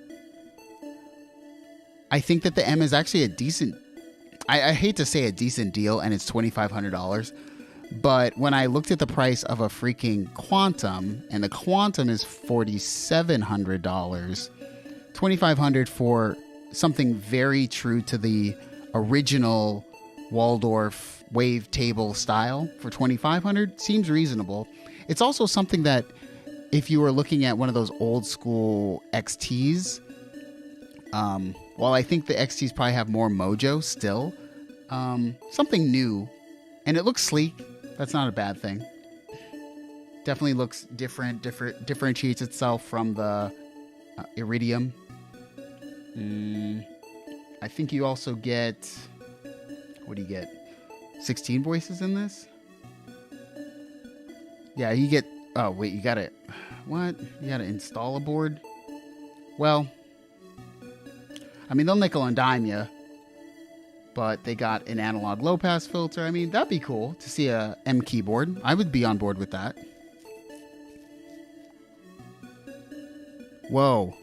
I think that the M is actually a decent... I hate to say a decent deal, and it's $2,500. But when I looked at the price of a freaking Quantum, and the Quantum is $4,700, $2,500 for something very true to the original Waldorf wavetable style for $2,500 seems reasonable. It's also something that, if you were looking at one of those old school XTs, while I think the XTs probably have more mojo still, something new, and it looks sleek. That's not a bad thing. Definitely looks differentiates itself from the Iridium. I think you also get, what do you get? 16 voices in this? Yeah, you get, oh wait, you gotta, what? You gotta install a board? Well, I mean, they'll nickel and dime you, but they got an analog low pass filter. I mean, that'd be cool to see a M keyboard. I would be on board with that. Whoa.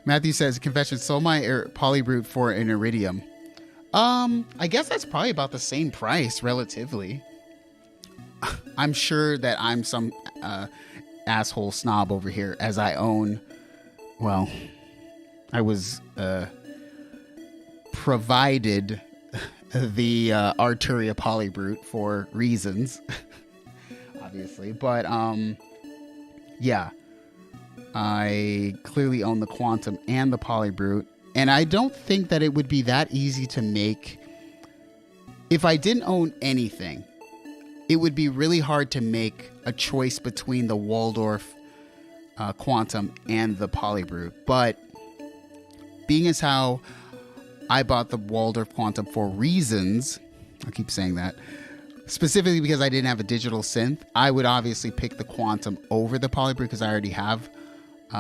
Matthew says, confession, sold my Polybrute for an Iridium. I guess that's probably about the same price, relatively. I'm sure that I'm some asshole snob over here, as I own, well, I was provided the Arturia Polybrute for reasons, obviously. But, yeah. I clearly own the Quantum and the Polybrute, and I don't think that it would be that easy to make. If I didn't own anything, it would be really hard to make a choice between the Waldorf Quantum and the Polybrute. But being as how I bought the Waldorf Quantum for reasons, I keep saying that, specifically because I didn't have a digital synth, I would obviously pick the Quantum over the Polybrute because I already have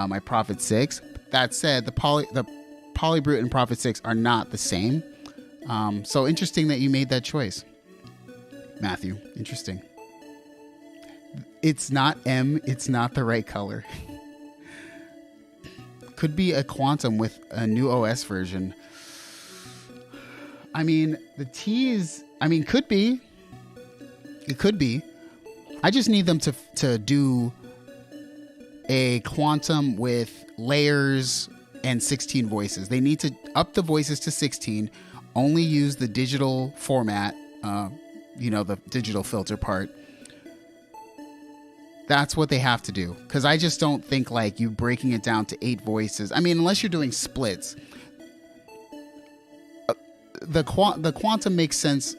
my Prophet 6. that said, the Polybrute and Prophet 6 are not the same. So interesting that you made that choice, Matthew. Interesting. It's not M. It's not the right color. Could be a Quantum with a new OS version. I mean, the T is... I mean, could be. It could be. I just need them to do a Quantum with layers and 16 voices. They need to up the voices to 16, only use the digital format, the digital filter part. That's what they have to do. Because I just don't think like you breaking it down to 8 voices. I mean, unless you're doing splits. The Quantum makes sense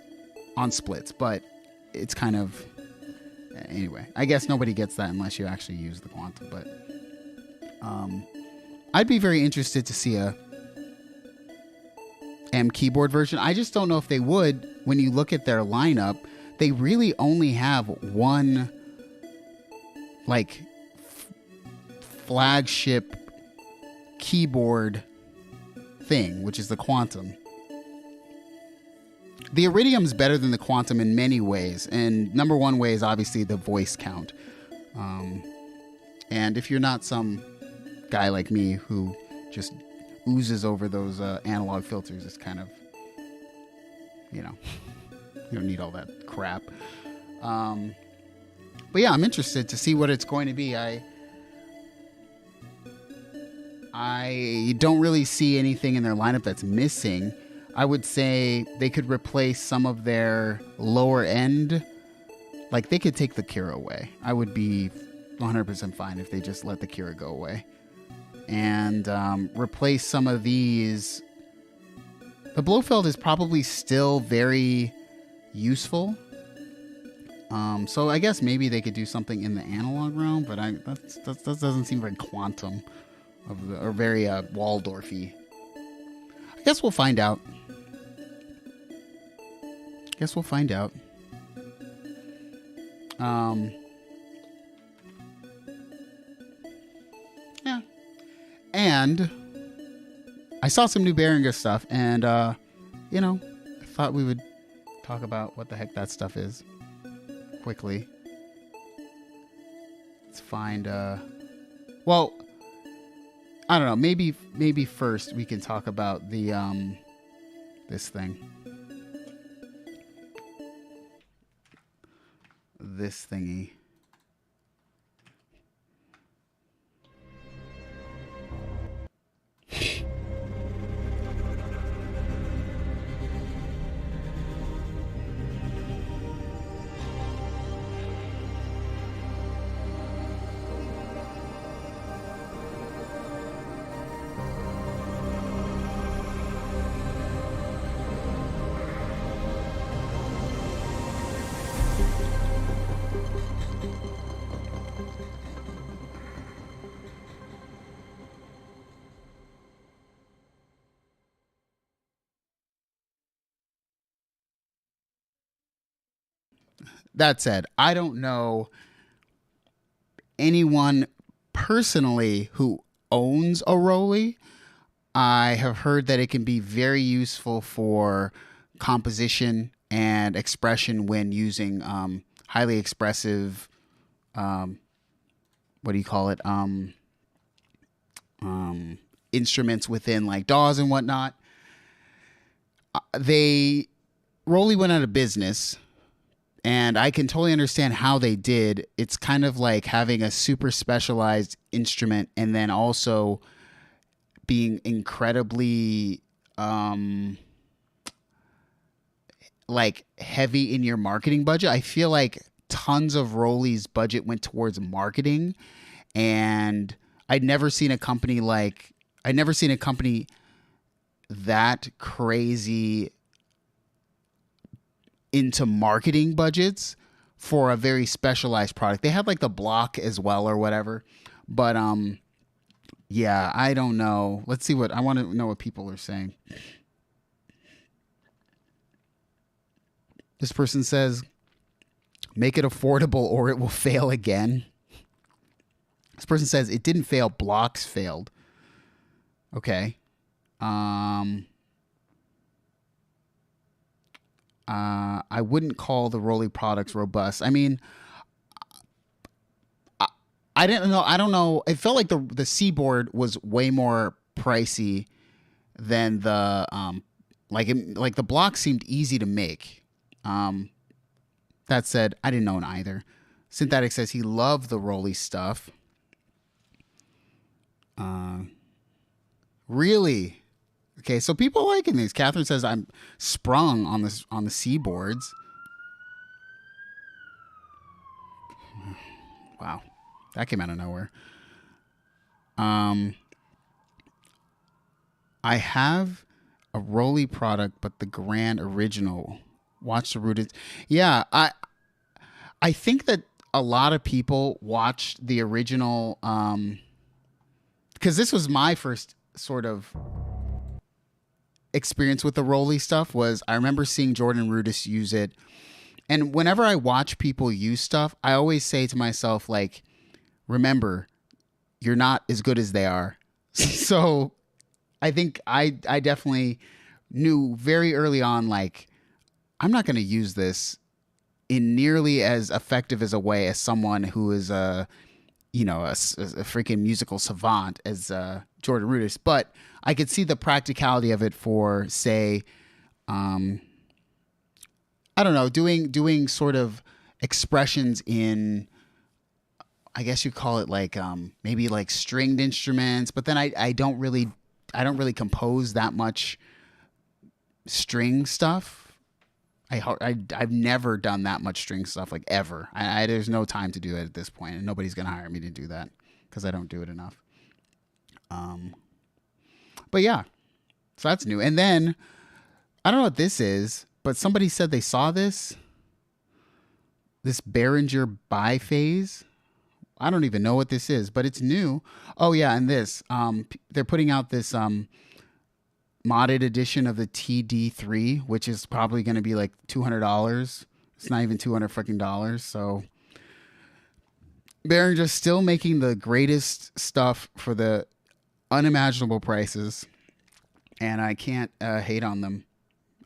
on splits, but it's kind of... Anyway, I guess nobody gets that unless you actually use the Quantum, but I'd be very interested to see a M keyboard version. I just don't know if they would. When you look at their lineup, they really only have one like flagship keyboard thing, which is the Quantum. The Iridium's better than the Quantum in many ways, and number one way is obviously the voice count. And if you're not some guy like me who just oozes over those analog filters, it's kind of, you don't need all that crap. But yeah, I'm interested to see what it's going to be. I don't really see anything in their lineup that's missing. I would say they could replace some of their lower end. Like, they could take the Kira away. I would be 100% fine if they just let the Kira go away. And replace some of these. The Blofeld is probably still very useful. So I guess maybe they could do something in the analog realm, but that doesn't seem very Quantum or very Waldorf-y. I guess we'll find out. Yeah. And I saw some new Behringer stuff, and I thought we would talk about what the heck that stuff is quickly. Let's find well, I don't know, maybe first we can talk about the this thing. This thingy. That said, I don't know anyone personally who owns a Rolly. I have heard that it can be very useful for composition and expression when using highly expressive, instruments within like DAWs and whatnot. Rolly went out of business. And I can totally understand how they did. It's kind of like having a super specialized instrument and then also being incredibly like heavy in your marketing budget. I feel like tons of Rolly's budget went towards marketing, and I'd never seen a company that crazy into marketing budgets for a very specialized product. They had like the block as well or whatever. But yeah, I don't know. Let's see I want to know what people are saying. This person says, make it affordable or it will fail again. This person says it didn't fail, blocks failed. Okay. I wouldn't call the Rolly products robust. I mean, I didn't know. I don't know. It felt like the Seaboard was way more pricey than the like the block seemed easy to make. That said, I didn't own either. Synthetic says he loved the Rolly stuff. Really? Okay, so people liking these. Catherine says I'm sprung on the Seaboards. Wow, that came out of nowhere. I have a Rolly product, but the Grand Original. Watch the rooted. Yeah, I think that a lot of people watched the original because this was my first sort of experience with the Rolly stuff. Was I remember seeing Jordan Rudess use it, and whenever I watch people use stuff, I always say to myself, like, remember, you're not as good as they are. So I think I definitely knew very early on, like, I'm not going to use this in nearly as effective as a way as someone who is a freaking musical savant as Jordan Rudess. But I could see the practicality of it for, say, I don't know, doing sort of expressions in, I guess you call it like maybe like stringed instruments. But then I don't really compose that much string stuff. I've never done that much string stuff, like, ever. There's no time to do it at this point, and nobody's gonna hire me to do that because I don't do it enough. But yeah, so that's new. And then I don't know what this is, but somebody said they saw this Behringer biphase. I don't even know what this is, but it's new. Oh yeah, and this they're putting out this modded edition of the TD3, which is probably going to be like $200. It's not even $200 freaking dollars. So Behringer's still making the greatest stuff for the unimaginable prices, and I can't hate on them.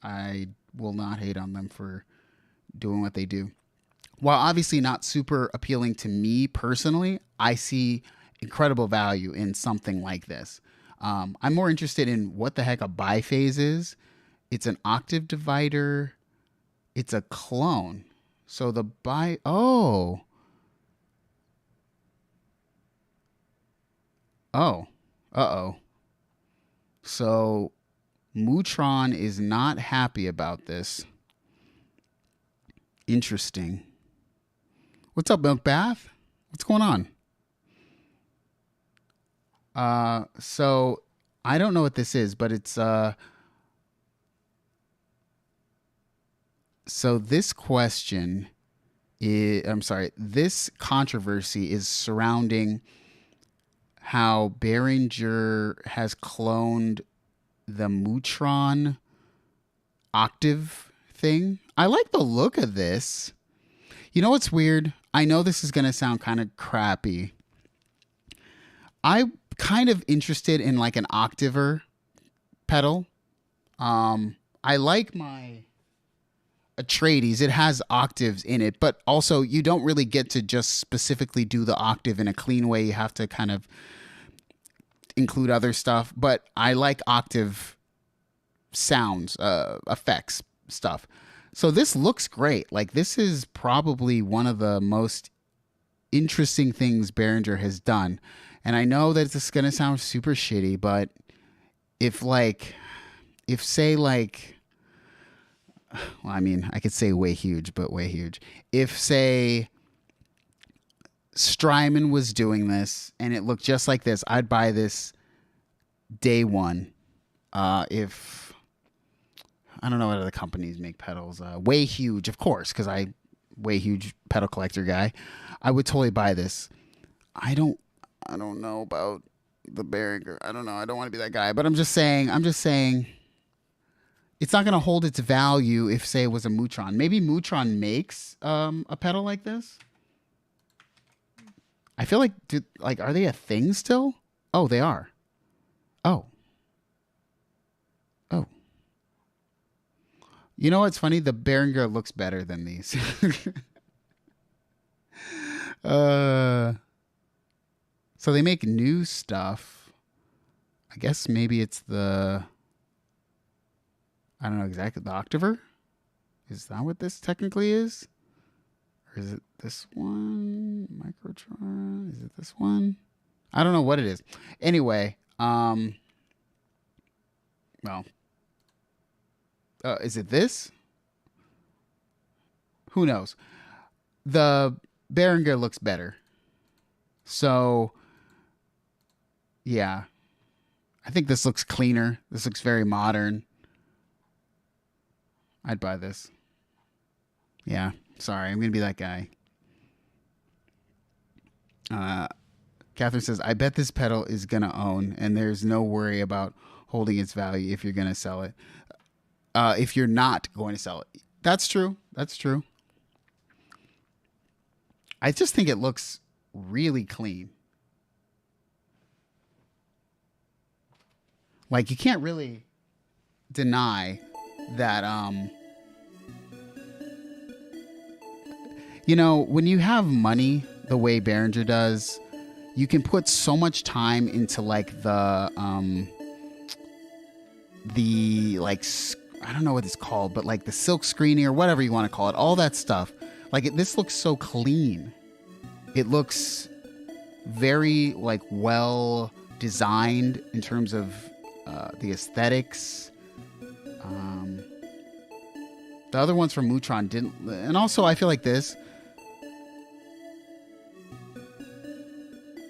I will not hate on them for doing what they do. While obviously not super appealing to me personally, I see incredible value in something like this. I'm more interested in what the heck a biphase is. It's an octave divider. It's a clone. So the oh. Uh-oh. So Mutron is not happy about this. Interesting. What's up, Milk Bath? What's going on? So I don't know what this is, but it's so this question is, this controversy is surrounding how Behringer has cloned the Mutron octave thing. I like the look of this. You know what's weird? I know this is going to sound kind of crappy. I'm kind of interested in like an octaver pedal. I like my Atreides. It has octaves in it, but also you don't really get to just specifically do the octave in a clean way. You have to kind of include other stuff, but I like octave sounds, effects, stuff. So this looks great. Like, this is probably one of the most interesting things Behringer has done. And I know that it's going to sound super shitty, but if say I could say way huge, but way huge. If, say, Strymon was doing this and it looked just like this, I'd buy this day one. If I don't know what other companies make pedals, Way Huge, of course, because Way Huge pedal collector guy, I would totally buy this. I don't know about the Behringer. I don't know. I don't want to be that guy, but I'm just saying it's not going to hold its value if, say, it was a Mutron. Maybe Mutron makes a pedal like this. I feel like, are they a thing still? Oh, they are. Oh, You know what's funny? The Behringer looks better than these. So they make new stuff. I guess maybe it's I don't know exactly, the Octaver? Is that what this technically is? Or is it this one? Microtron? Is it this one? I don't know what it is. Anyway, is it this? Who knows? The Behringer looks better. So, yeah. I think this looks cleaner. This looks very modern. I'd buy this. Yeah. Sorry, I'm going to be that guy. Catherine says, I bet this pedal is going to own, and there's no worry about holding its value if you're going to sell it. If you're not going to sell it. That's true. That's true. I just think it looks really clean. Like, you can't really deny that, you know, when you have money the way Behringer does, you can put so much time into like the like, I don't know what it's called, but like the silk screening or whatever you want to call it, all that stuff. Like this looks so clean. It looks very like well designed in terms of the aesthetics. The other ones from Mutron didn't, and also I feel like this,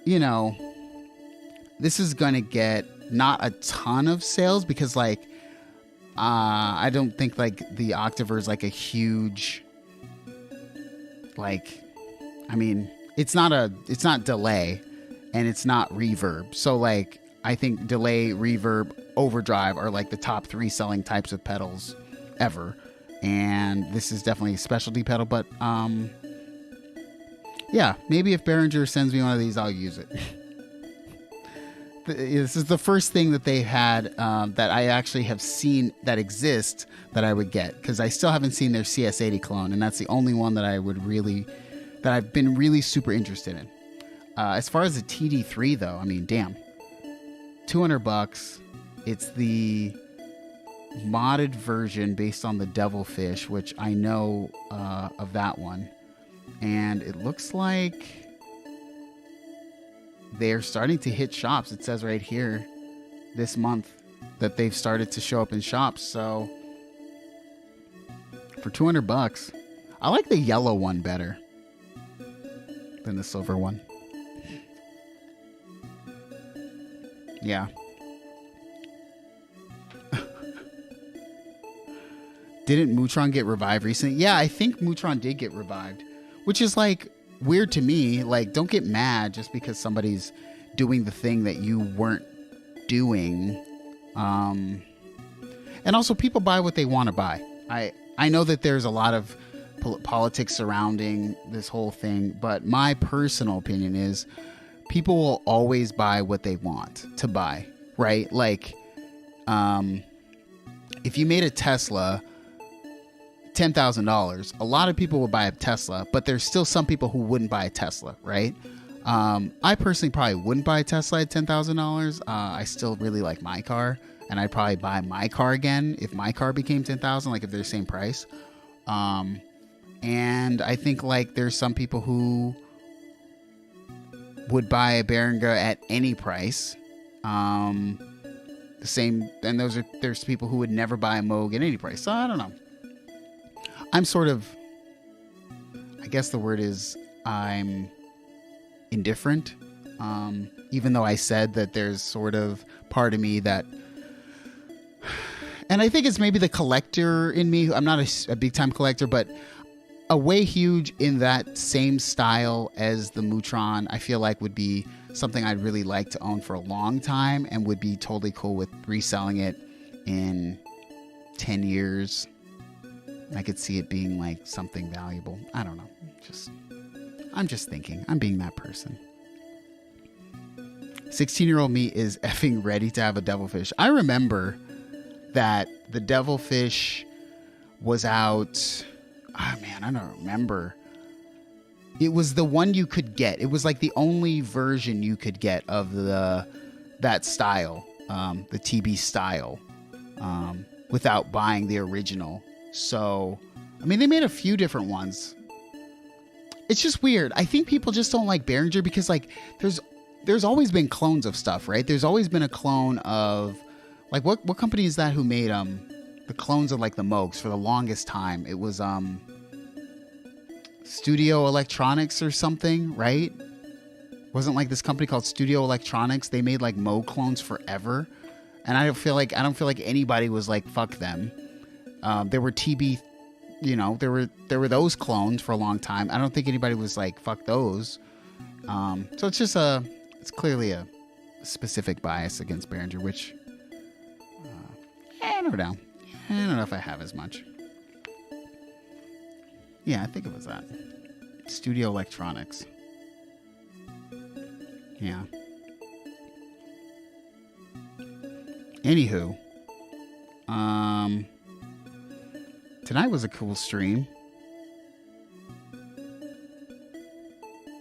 you know, this is gonna get not a ton of sales because like I don't think like the Octaver is like a huge, like, I mean, it's not delay and it's not reverb. So like I think delay, reverb, overdrive are like the top 3 selling types of pedals ever. And this is definitely a specialty pedal, but yeah, maybe if Behringer sends me one of these, I'll use it. This is the first thing that they had that I actually have seen that exists that I would get, because I still haven't seen their CS80 clone, and that's the only one that I've been really super interested in. As far as the TD3 though, I mean, damn, $200. It's the modded version based on the Devilfish, which I know of that one, and it looks like they're starting to hit shops. It says right here this month that they've started to show up in shops. So for $200, I like the yellow one better than the silver one. Yeah. Didn't Mutron get revived recently? Yeah, I think Mutron did get revived, which is like weird to me. Like, don't get mad just because somebody's doing the thing that you weren't doing. And also, people buy what they want to buy. I know that there's a lot of politics surrounding this whole thing, but my personal opinion is people will always buy what they want to buy, right? Like, if you made a Tesla $10,000, a lot of people will buy a Tesla, but there's still some people who wouldn't buy a Tesla, right? I personally probably wouldn't buy a Tesla at $10,000. I still really like my car, and I'd probably buy my car again if my car became $10,000, like if they're the same price. And I think like there's some people who would buy a Behringer at any price. The same, and there's people who would never buy a Moog at any price. So I don't know. I'm sort of, I guess the word is I'm indifferent. Even though I said that there's sort of part of me that, and I think it's maybe the collector in me. I'm not a big time collector, but a Way Huge in that same style as the Mutron, I feel like would be something I'd really like to own for a long time and would be totally cool with reselling it in 10 years. I could see it being like something valuable. I don't know. I'm just thinking. I'm being that person. 16-year-old me is effing ready to have a Devilfish. I remember that the Devilfish was out. Oh man, I don't remember. It was the one you could get. It was like the only version you could get of that style, the TB style, without buying the original. So, I mean, they made a few different ones. It's just weird. I think people just don't like Behringer because, like, there's always been clones of stuff, right? There's always been a clone of, like, what company is that who made the clones of, like, the Moogs for the longest time? It was Studio Electronics or something, right? Wasn't like this company called Studio Electronics? They made like Moog clones forever, and I don't feel like anybody was like, fuck them. There were TB, you know, there were those clones for a long time. I don't think anybody was like, fuck those. So it's just it's clearly a specific bias against Behringer, which I don't know. I don't know if I have as much. Yeah, I think it was that. Studio Electronics. Yeah. Anywho. Tonight was a cool stream.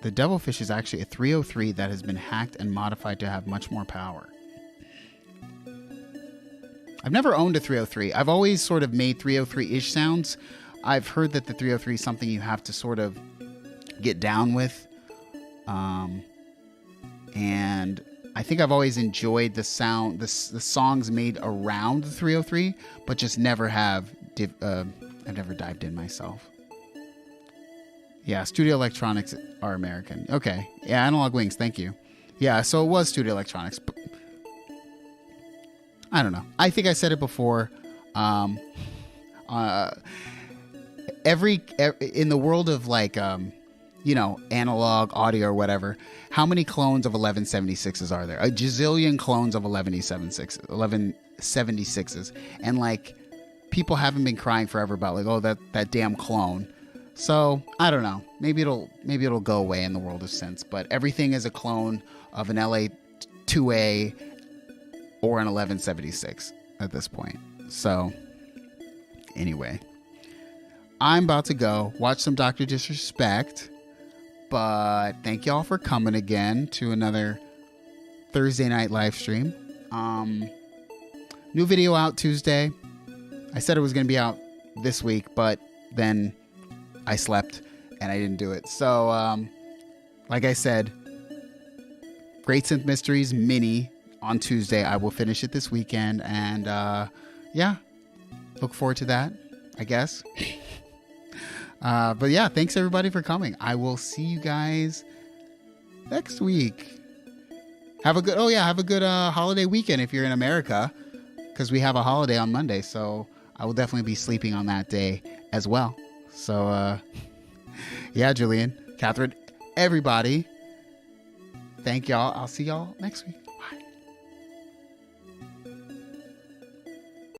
The Devilfish is actually a 303 that has been hacked and modified to have much more power. I've never owned a 303. I've always sort of made 303-ish sounds. I've heard that the 303 is something you have to sort of get down with. And I think I've always enjoyed the sound, the songs made around the 303, but just never have, I've never dived in myself. Yeah, Studio Electronics are American. Okay. Yeah, Analog Wings, thank you. Yeah, so it was Studio Electronics. But I don't know. I think I said it before. In the world of like, you know, analog audio or whatever, how many clones of 1176s are there? A gazillion clones of 1176s. And like, people haven't been crying forever about like, oh, that damn clone. So I don't know. Maybe it'll go away in the world of synths. But everything is a clone of an LA2A or an 1176 at this point. So anyway, I'm about to go watch some Dr. Disrespect. But thank y'all for coming again to another Thursday night live stream. New video out Tuesday. I said it was going to be out this week, but then I slept and I didn't do it. So, like I said, Great Synth Mysteries mini on Tuesday. I will finish it this weekend. And, yeah, look forward to that, I guess. But yeah, thanks everybody for coming. I will see you guys next week. Have a good holiday weekend if you're in America, because we have a holiday on Monday. So I will definitely be sleeping on that day as well. So, yeah, Julian, Catherine, everybody, thank y'all. I'll see y'all next week.